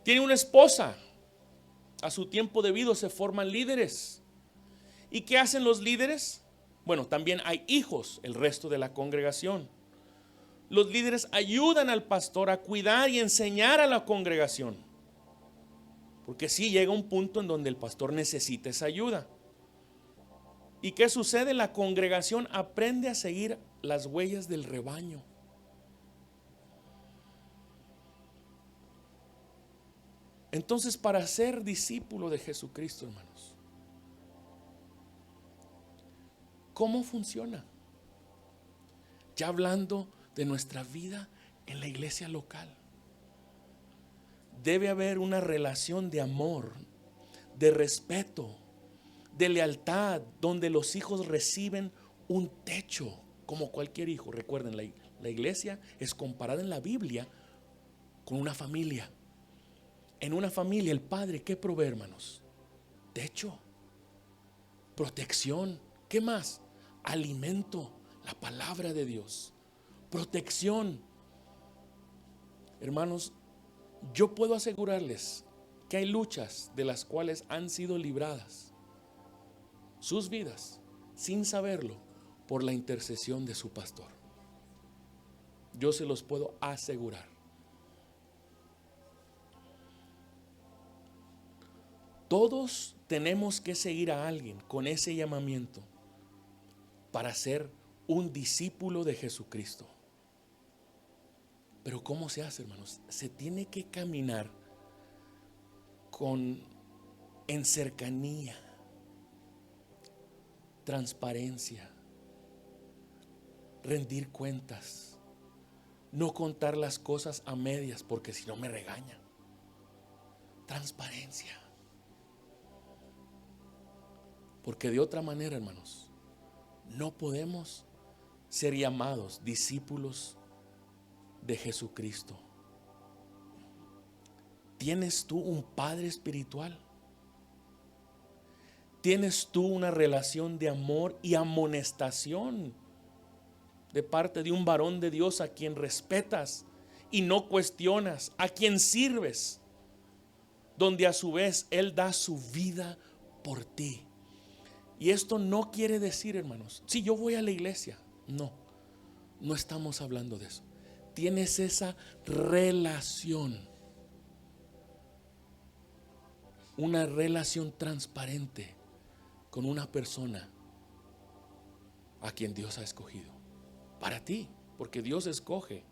Tiene una esposa. A su tiempo debido se forman líderes. ¿Y qué hacen los líderes? Bueno, también hay hijos, el resto de la congregación. Los líderes ayudan al pastor a cuidar y enseñar a la congregación. Porque sí llega un punto en donde el pastor necesita esa ayuda. ¿Y qué sucede? La congregación aprende a seguir las huellas del rebaño. Entonces, para ser discípulo de Jesucristo, hermanos, ¿cómo funciona? Ya hablando de nuestra vida en la iglesia local, debe haber una relación de amor, de respeto, de lealtad, donde los hijos reciben un techo como cualquier hijo. Recuerden, la iglesia es comparada en la Biblia con una familia. En una familia, el padre, ¿qué provee, hermanos? Techo, protección, ¿qué más? Alimento, la palabra de Dios, protección. Hermanos, yo puedo asegurarles que hay luchas de las cuales han sido libradas sus vidas, sin saberlo, por la intercesión de su pastor. Yo se los puedo asegurar. Todos tenemos que seguir a alguien con ese llamamiento para ser un discípulo de Jesucristo. Pero ¿cómo se hace, hermanos? Se tiene que caminar en cercanía, transparencia, rendir cuentas, no contar las cosas a medias porque si no me regañan. Transparencia. Porque de otra manera, hermanos, no podemos ser llamados discípulos de Jesucristo. ¿Tienes tú un padre espiritual? ¿Tienes tú una relación de amor y amonestación de parte de un varón de Dios a quien respetas y no cuestionas, a quien sirves, donde a su vez Él da su vida por ti? Y esto no quiere decir, hermanos, si yo voy a la iglesia, no estamos hablando de eso. Tienes esa relación, una relación transparente con una persona a quien Dios ha escogido para ti, porque Dios escoge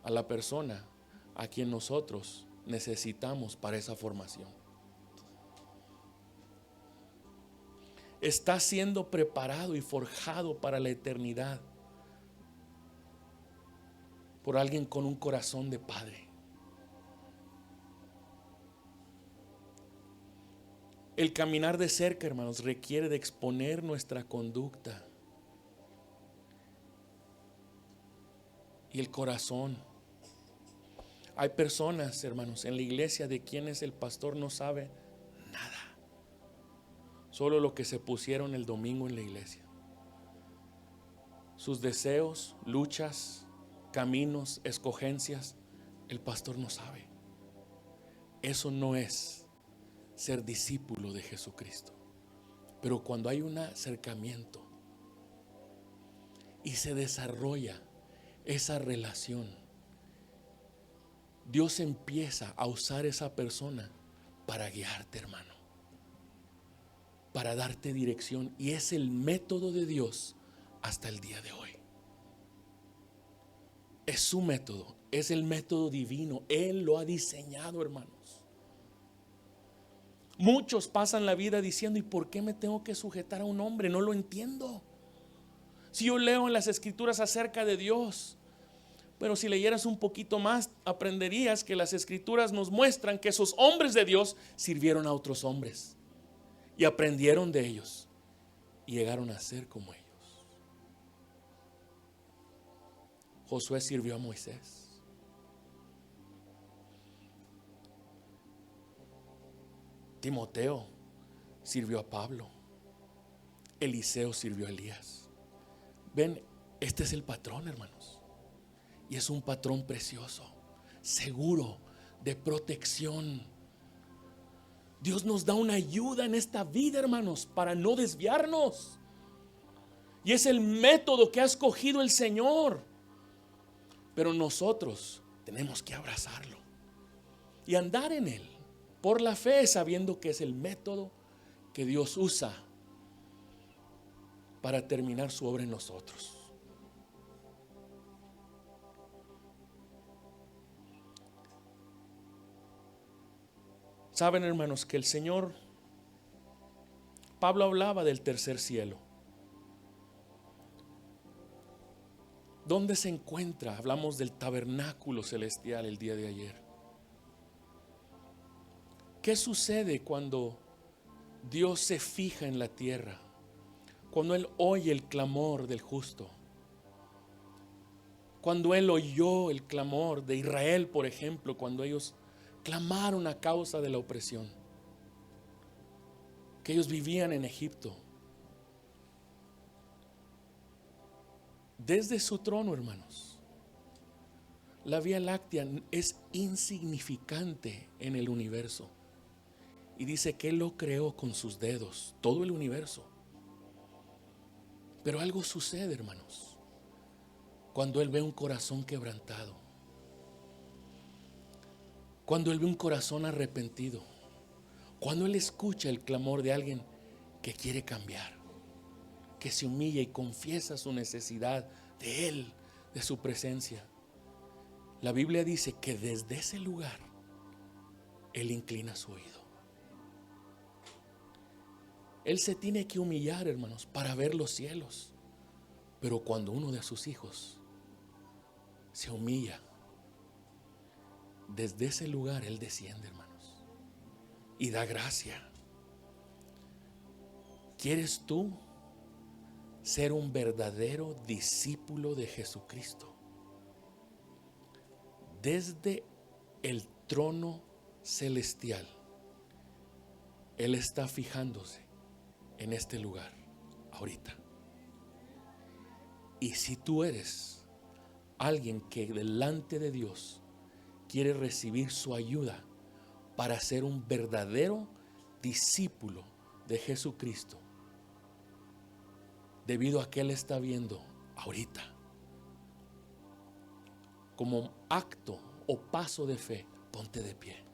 a la persona a quien nosotros necesitamos para esa formación. Está siendo preparado y forjado para la eternidad por alguien con un corazón de padre. El caminar de cerca, hermanos, requiere de exponer nuestra conducta y el corazón. Hay personas, hermanos, en la iglesia de quienes el pastor no sabe nada, solo lo que se pusieron el domingo en la iglesia. Sus deseos, luchas, caminos, escogencias, el pastor no sabe. Eso no es ser discípulo de Jesucristo. Pero cuando hay un acercamiento y se desarrolla esa relación, Dios empieza a usar esa persona para guiarte, hermano, para darte dirección, y es el método de Dios hasta el día de hoy. Es su método, es el método divino. Él lo ha diseñado, hermanos. Muchos pasan la vida diciendo: ¿y por qué me tengo que sujetar a un hombre? No lo entiendo. Si yo leo en las escrituras acerca de Dios, pero si leyeras un poquito más, aprenderías que las escrituras nos muestran que esos hombres de Dios sirvieron a otros hombres y aprendieron de ellos y llegaron a ser como ellos. Josué sirvió a Moisés. Timoteo sirvió a Pablo. Eliseo sirvió a Elías. Ven, este es el patrón, hermanos. Y es un patrón precioso, seguro, de protección. Dios nos da una ayuda en esta vida, hermanos, para no desviarnos. Y es el método que ha escogido el Señor. Pero nosotros tenemos que abrazarlo y andar en él por la fe, sabiendo que es el método que Dios usa para terminar su obra en nosotros. Saben, hermanos, que el Señor, Pablo hablaba del tercer cielo. ¿Dónde se encuentra? Hablamos del tabernáculo celestial el día de ayer. ¿Qué sucede cuando Dios se fija en la tierra? Cuando Él oye el clamor del justo. Cuando Él oyó el clamor de Israel, por ejemplo, cuando ellos clamaron a causa de la opresión que ellos vivían en Egipto. Desde su trono, hermanos, la Vía Láctea es insignificante en el universo. Y dice que Él lo creó con sus dedos, todo el universo. Pero algo sucede, hermanos, cuando Él ve un corazón quebrantado, cuando Él ve un corazón arrepentido, cuando Él escucha el clamor de alguien que quiere cambiar, que se humilla y confiesa su necesidad de Él, de su presencia. La Biblia dice que desde ese lugar Él inclina su oído. Él se tiene que humillar, hermanos, para ver los cielos. Pero cuando uno de sus hijos se humilla, desde ese lugar Él desciende, hermanos, y da gracia. ¿Quieres tú ser un verdadero discípulo de Jesucristo? Desde el trono celestial, Él está fijándose en este lugar ahorita. Y si tú eres alguien que delante de Dios quiere recibir su ayuda para ser un verdadero discípulo de Jesucristo, debido a que Él está viendo ahorita, como acto o paso de fe, ponte de pie.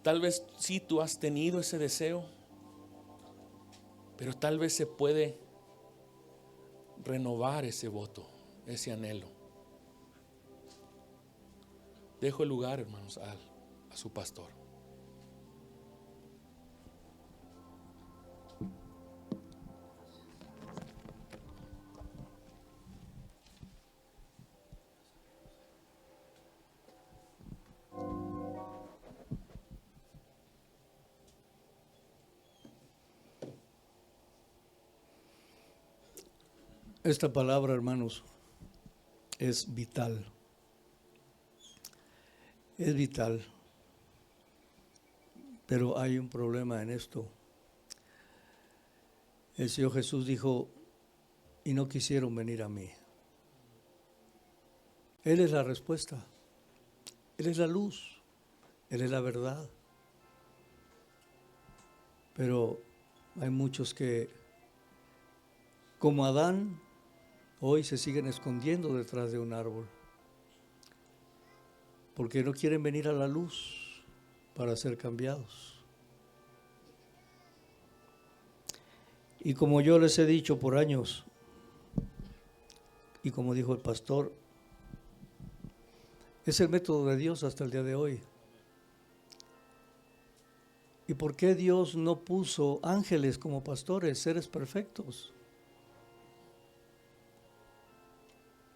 Tal vez sí tú has tenido ese deseo, pero tal vez se puede renovar ese voto, ese anhelo. Dejo el lugar, hermanos, a su pastor. Esta palabra, hermanos, es vital. Es vital. Pero hay un problema en esto. El Señor Jesús dijo, y no quisieron venir a mí. Él es la respuesta. Él es la luz. Él es la verdad. Pero hay muchos que, como Adán, hoy se siguen escondiendo detrás de un árbol. Porque no quieren venir a la luz para ser cambiados. Y como yo les he dicho por años, y como dijo el pastor, es el método de Dios hasta el día de hoy. ¿Y por qué Dios no puso ángeles como pastores, seres perfectos?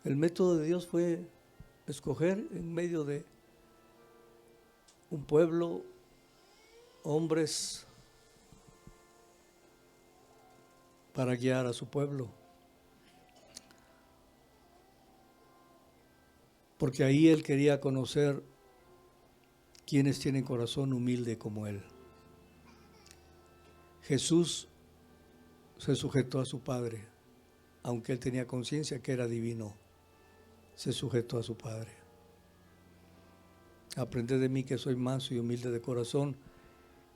El método de Dios fue escoger en medio de un pueblo, hombres, para guiar a su pueblo. Porque ahí Él quería conocer quienes tienen corazón humilde como Él. Jesús se sujetó a su Padre, aunque Él tenía conciencia que era divino, se sujetó a su Padre. Aprended de mí que soy manso y humilde de corazón,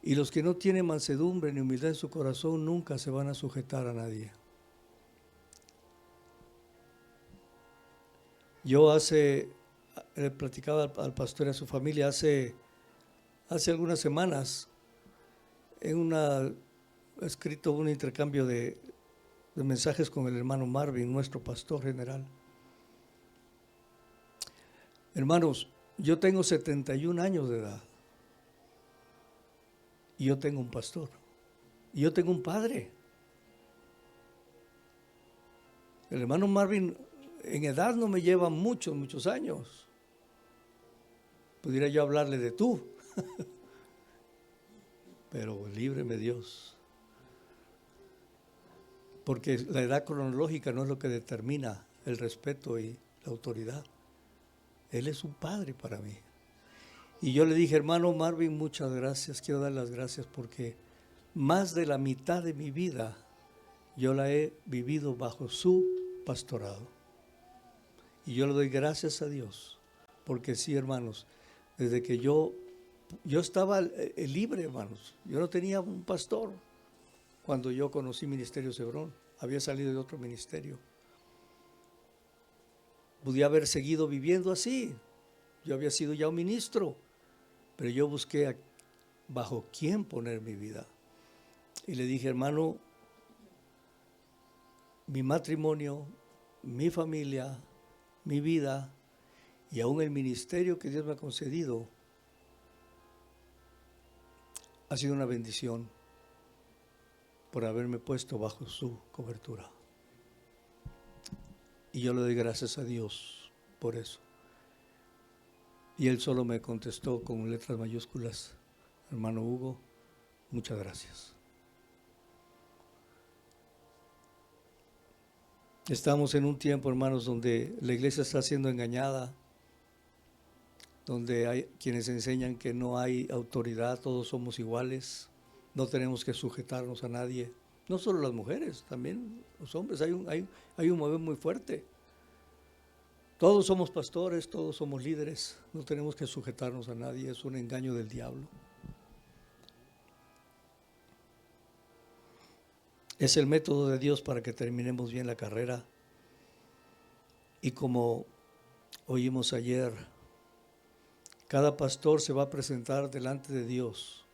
y los que no tienen mansedumbre ni humildad en su corazón nunca se van a sujetar a nadie. Yo le platicaba al pastor y a su familia hace algunas semanas, escrito un intercambio de mensajes con el hermano Marvin, nuestro pastor general. Hermanos, yo tengo 71 años de edad. Y yo tengo un pastor. Y yo tengo un padre. El hermano Marvin en edad no me lleva muchos años. Pudiera yo hablarle de tú. Pero líbreme Dios. Porque la edad cronológica no es lo que determina el respeto y la autoridad. Él es un padre para mí. Y yo le dije, hermano Marvin, muchas gracias. Quiero dar las gracias porque más de la mitad de mi vida yo la he vivido bajo su pastorado. Y yo le doy gracias a Dios. Porque sí, hermanos, desde que yo estaba libre, hermanos. Yo no tenía un pastor cuando yo conocí Ministerio Cebrón. Había salido de otro ministerio. Podía haber seguido viviendo así. Yo había sido ya un ministro, pero yo busqué bajo quién poner mi vida. Y le dije, hermano, mi matrimonio, mi familia, mi vida y aún el ministerio que Dios me ha concedido ha sido una bendición por haberme puesto bajo su cobertura. Y yo le doy gracias a Dios por eso. Y él solo me contestó con letras mayúsculas, hermano Hugo, muchas gracias. Estamos en un tiempo, hermanos, donde la iglesia está siendo engañada, donde hay quienes enseñan que no hay autoridad, todos somos iguales, no tenemos que sujetarnos a nadie. No solo las mujeres, también los hombres, hay un movimiento muy fuerte. Todos somos pastores, todos somos líderes, no tenemos que sujetarnos a nadie, es un engaño del diablo. Es el método de Dios para que terminemos bien la carrera. Y como oímos ayer, cada pastor se va a presentar delante de Dios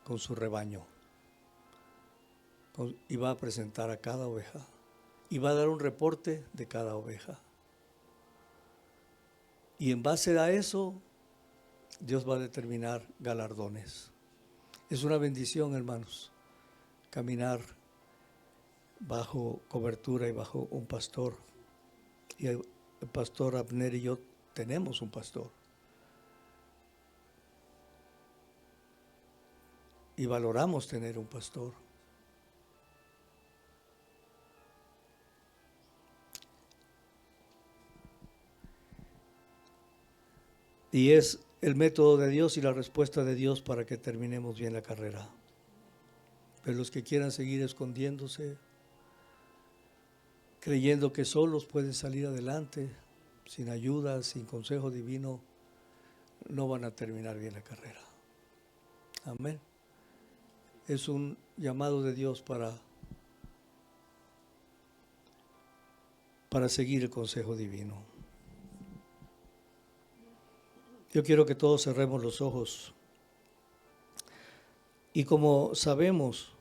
con su rebaño. Y va a presentar a cada oveja. Y va a dar un reporte de cada oveja. Y en base a eso, Dios va a determinar galardones. Es una bendición, hermanos, caminar bajo cobertura y bajo un pastor. Y el pastor Abner y yo tenemos un pastor. Y valoramos tener un pastor. Y es el método de Dios y la respuesta de Dios para que terminemos bien la carrera. Pero los que quieran seguir escondiéndose, creyendo que solos pueden salir adelante, sin ayuda, sin consejo divino, no van a terminar bien la carrera. Amén. Es un llamado de Dios para seguir el consejo divino. Yo quiero que todos cerremos los ojos. Y como sabemos,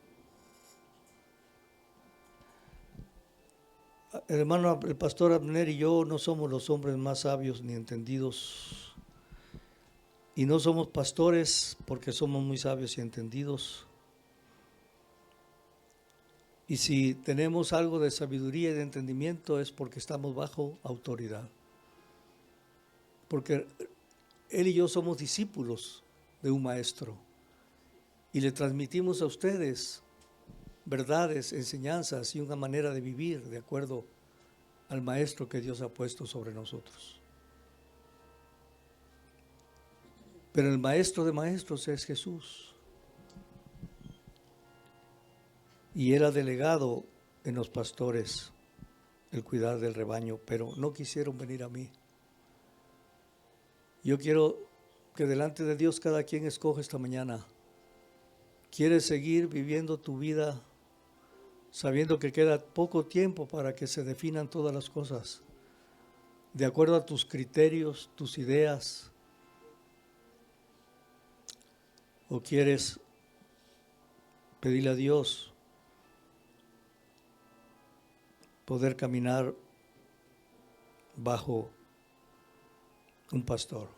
el hermano, el pastor Abner y yo no somos los hombres más sabios ni entendidos. Y no somos pastores porque somos muy sabios y entendidos. Y si tenemos algo de sabiduría y de entendimiento es porque estamos bajo autoridad. Porque él y yo somos discípulos de un maestro. Y le transmitimos a ustedes verdades, enseñanzas y una manera de vivir de acuerdo al maestro que Dios ha puesto sobre nosotros. Pero el maestro de maestros es Jesús. Y Él ha delegado en los pastores el cuidar del rebaño, pero no quisieron venir a mí. Yo quiero que delante de Dios cada quien escoja esta mañana. ¿Quieres seguir viviendo tu vida sabiendo que queda poco tiempo para que se definan todas las cosas, de acuerdo a tus criterios, tus ideas? ¿O quieres pedirle a Dios poder caminar bajo un pastor?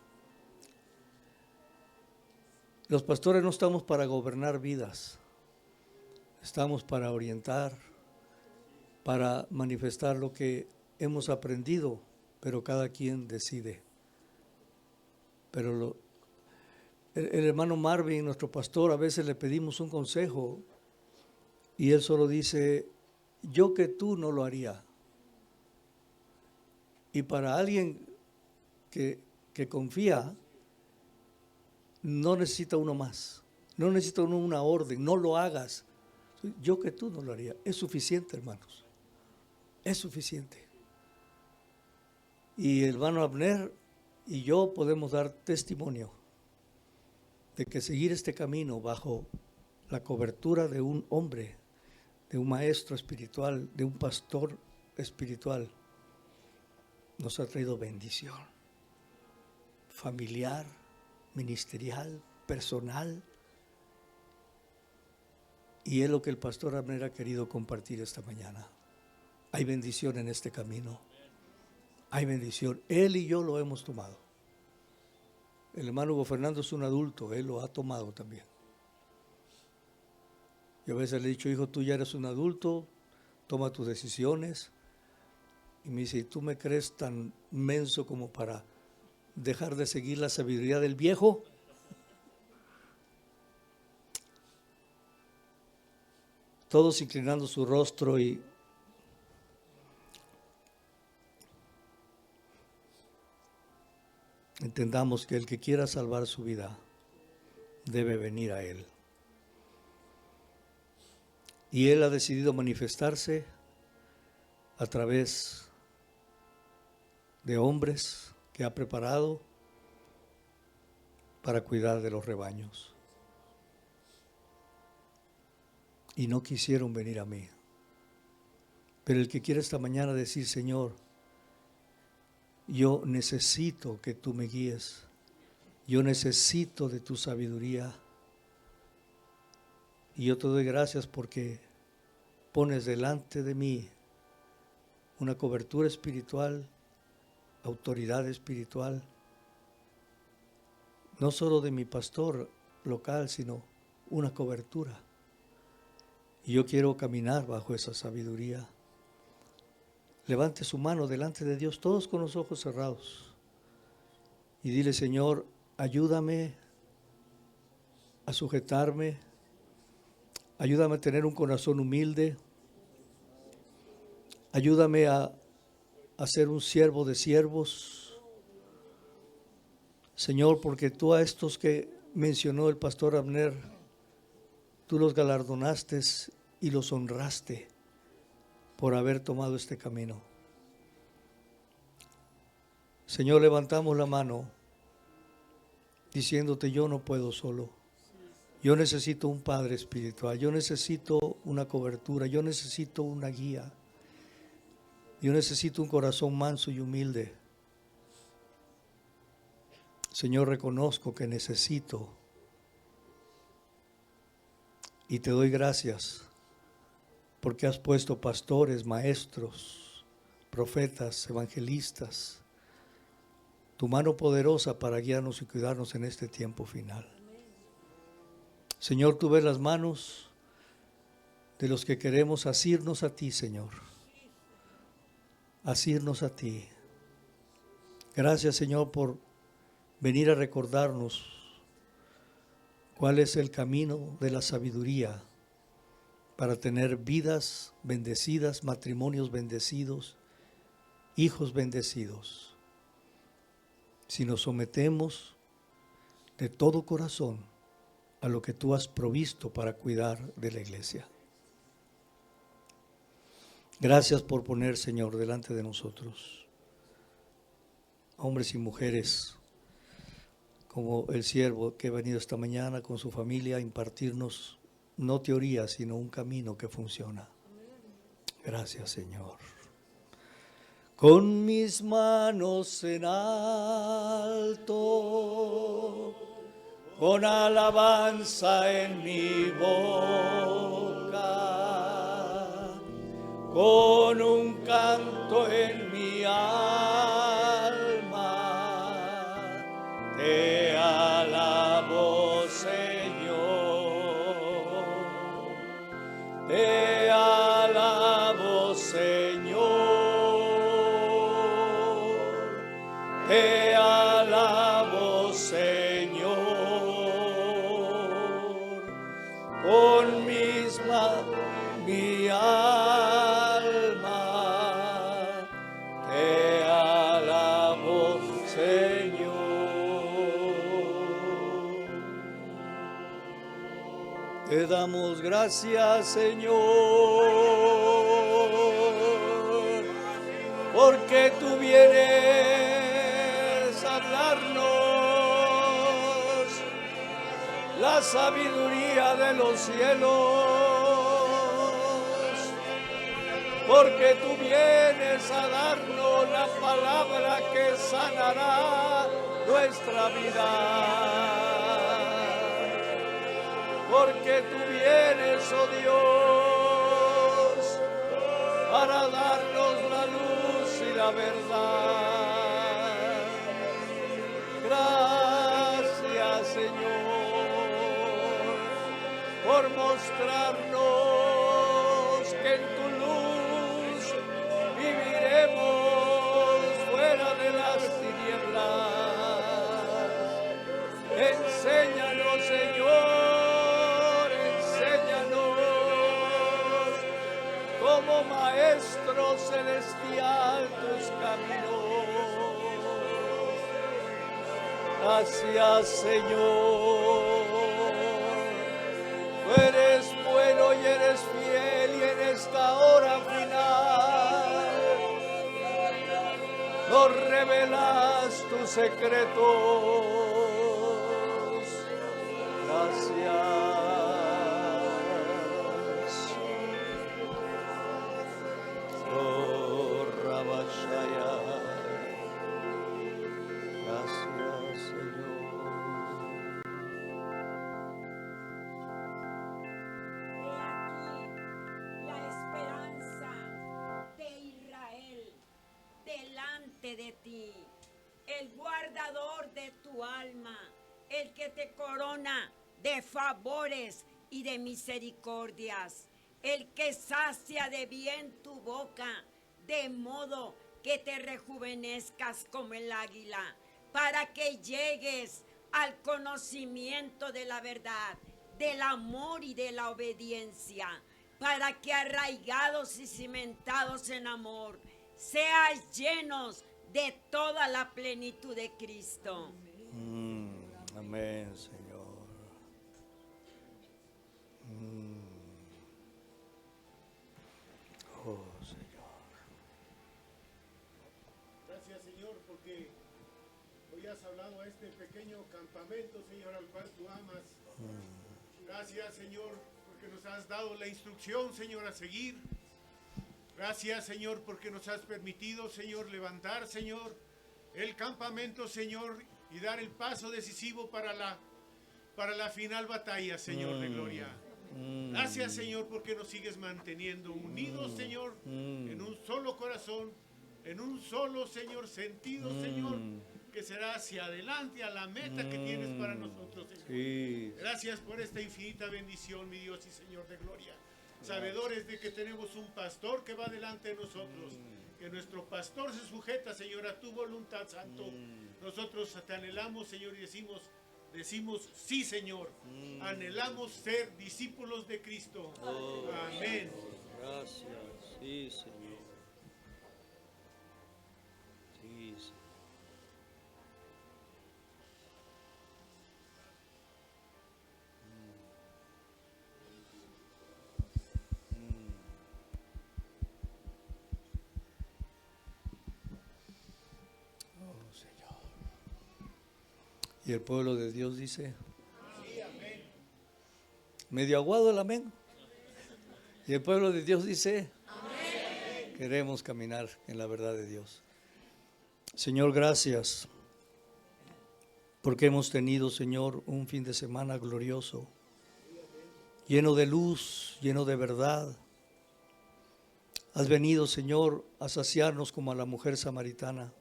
Los pastores no estamos para gobernar vidas, estamos para orientar, para manifestar lo que hemos aprendido, pero cada quien decide. Pero el hermano Marvin, nuestro pastor, a veces le pedimos un consejo y él solo dice, yo que tú no lo haría. Y para alguien que confía, no necesita uno más, no necesita uno una orden, no lo hagas. Yo que tú no lo haría. Es suficiente, hermanos, es suficiente. Y el hermano Abner y yo podemos dar testimonio de que seguir este camino bajo la cobertura de un hombre, de un maestro espiritual, de un pastor espiritual, nos ha traído bendición familiar, ministerial, personal. Y es lo que el pastor Abner ha querido compartir esta mañana. Hay bendición en este camino. Hay bendición. Él y yo lo hemos tomado. El hermano Hugo Fernando es un adulto, él lo ha tomado también. Yo a veces le he dicho, hijo, tú ya eres un adulto, toma tus decisiones. Y me dice, ¿y tú me crees tan menso como para dejar de seguir la sabiduría del viejo? Todos inclinando su rostro y entendamos que el que quiera salvar su vida debe venir a Él. Y Él ha decidido manifestarse a través de hombres que ha preparado para cuidar de los rebaños. Y no quisieron venir a mí. Pero el que quiere esta mañana decir, Señor, yo necesito que tú me guíes, yo necesito de tu sabiduría, y yo te doy gracias porque pones delante de mí una cobertura espiritual, autoridad espiritual, no solo de mi pastor local, sino una cobertura. Y yo quiero caminar bajo esa sabiduría. Levante su mano delante de Dios, todos con los ojos cerrados. Y dile, Señor, ayúdame a sujetarme. Ayúdame a tener un corazón humilde. Ayúdame a ser un siervo de siervos. Señor, porque tú a estos que mencionó el pastor Abner, tú los galardonaste y los honraste por haber tomado este camino. Señor, levantamos la mano diciéndote, yo no puedo solo. Yo necesito un padre espiritual, yo necesito una cobertura, yo necesito una guía. Yo necesito un corazón manso y humilde. Señor, reconozco que necesito y te doy gracias porque has puesto pastores, maestros, profetas, evangelistas, tu mano poderosa para guiarnos y cuidarnos en este tiempo final. Señor, tú ves las manos de los que queremos asirnos a ti, Señor. Asirnos a ti. Gracias, Señor, por venir a recordarnos cuál es el camino de la sabiduría para tener vidas bendecidas, matrimonios bendecidos, hijos bendecidos. Si nos sometemos de todo corazón a lo que tú has provisto para cuidar de la iglesia. Gracias por poner, Señor, delante de nosotros hombres y mujeres como el siervo que ha venido esta mañana con su familia a impartirnos no teoría, sino un camino que funciona. Gracias, Señor. Con mis manos en alto, con alabanza en mi boca, con un canto en mi alma, te alabo, Señor, te alabo, Señor, te alabo, Señor, con mi alma, te alabo, Señor. Te damos gracias, Señor, porque tú vienes a darnos la sabiduría de los cielos, porque tú vienes a darnos la palabra que sanará nuestra vida. Porque tú vienes, oh Dios, para darnos la luz y la verdad. Gracias, Señor, por mostrarnos que en tu luz viviremos fuera de las tinieblas. Enséñanos, Señor, como Maestro celestial tus caminos. Gracias, Señor. Tú eres bueno y eres fiel, y en esta hora final nos revelas tus secretos. Gracias. Gracias, Señor. He aquí la esperanza de Israel delante de ti, el guardador de tu alma, el que te corona de favores y de misericordias, el que sacia de bien tu boca, de modo que te rejuvenezcas como el águila, para que llegues al conocimiento de la verdad, del amor y de la obediencia, para que arraigados y cimentados en amor, seas llenos de toda la plenitud de Cristo. Amén, Señor. Oh, Señor. Gracias, Señor, porque hoy has hablado a este pequeño campamento, Señor, al cual tú amas. Gracias, Señor, porque nos has dado la instrucción, Señor, a seguir. Gracias, Señor, porque nos has permitido, Señor, levantar, Señor, el campamento, Señor, y dar el paso decisivo para la final batalla, Señor de gloria. Gracias, Señor, porque nos sigues manteniendo unidos, Señor, en un solo corazón, en un solo, Señor, sentido, Señor, que será hacia adelante a la meta que tienes para nosotros, Señor. Sí. Gracias por esta infinita bendición, mi Dios y Señor de gloria. Sabedores de que tenemos un pastor que va delante de nosotros, que nuestro pastor se sujeta, Señor, a tu voluntad, Santo. Nosotros te anhelamos, Señor, y decimos sí, Señor. Anhelamos ser discípulos de Cristo. Amén. Gracias. Sí, Señor. Sí, Señor. Oh, Señor. Y el pueblo de Dios dice, medio aguado el amén. Y el pueblo de Dios dice, amén. Queremos caminar en la verdad de Dios. Señor, gracias porque hemos tenido, Señor, un fin de semana glorioso, lleno de luz, lleno de verdad. Has venido, Señor, a saciarnos como a la mujer samaritana.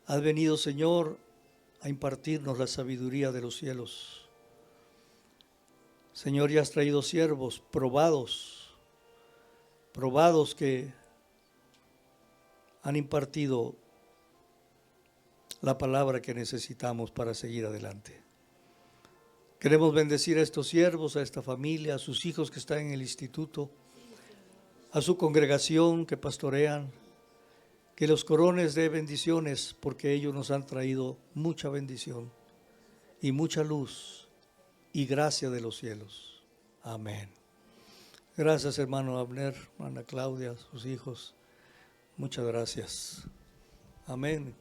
Has venido, Señor, a impartirnos la sabiduría de los cielos. Señor, ya has traído siervos probados que han impartido la palabra que necesitamos para seguir adelante. Queremos bendecir a estos siervos, a esta familia, a sus hijos que están en el instituto, a su congregación que pastorean, que los corones de bendiciones, porque ellos nos han traído mucha bendición y mucha luz y gracia de los cielos. Amén. Gracias, hermano Abner, hermana Claudia, sus hijos. Muchas gracias. Amén.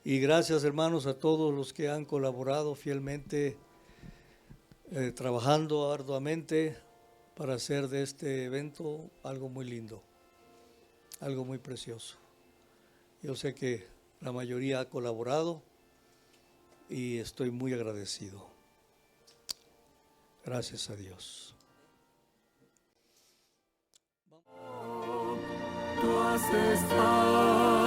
Y gracias, hermanos, a todos los que han colaborado fielmente, trabajando arduamente para hacer de este evento algo muy lindo, algo muy precioso. Yo sé que la mayoría ha colaborado y estoy muy agradecido. Gracias a Dios. Tú has estado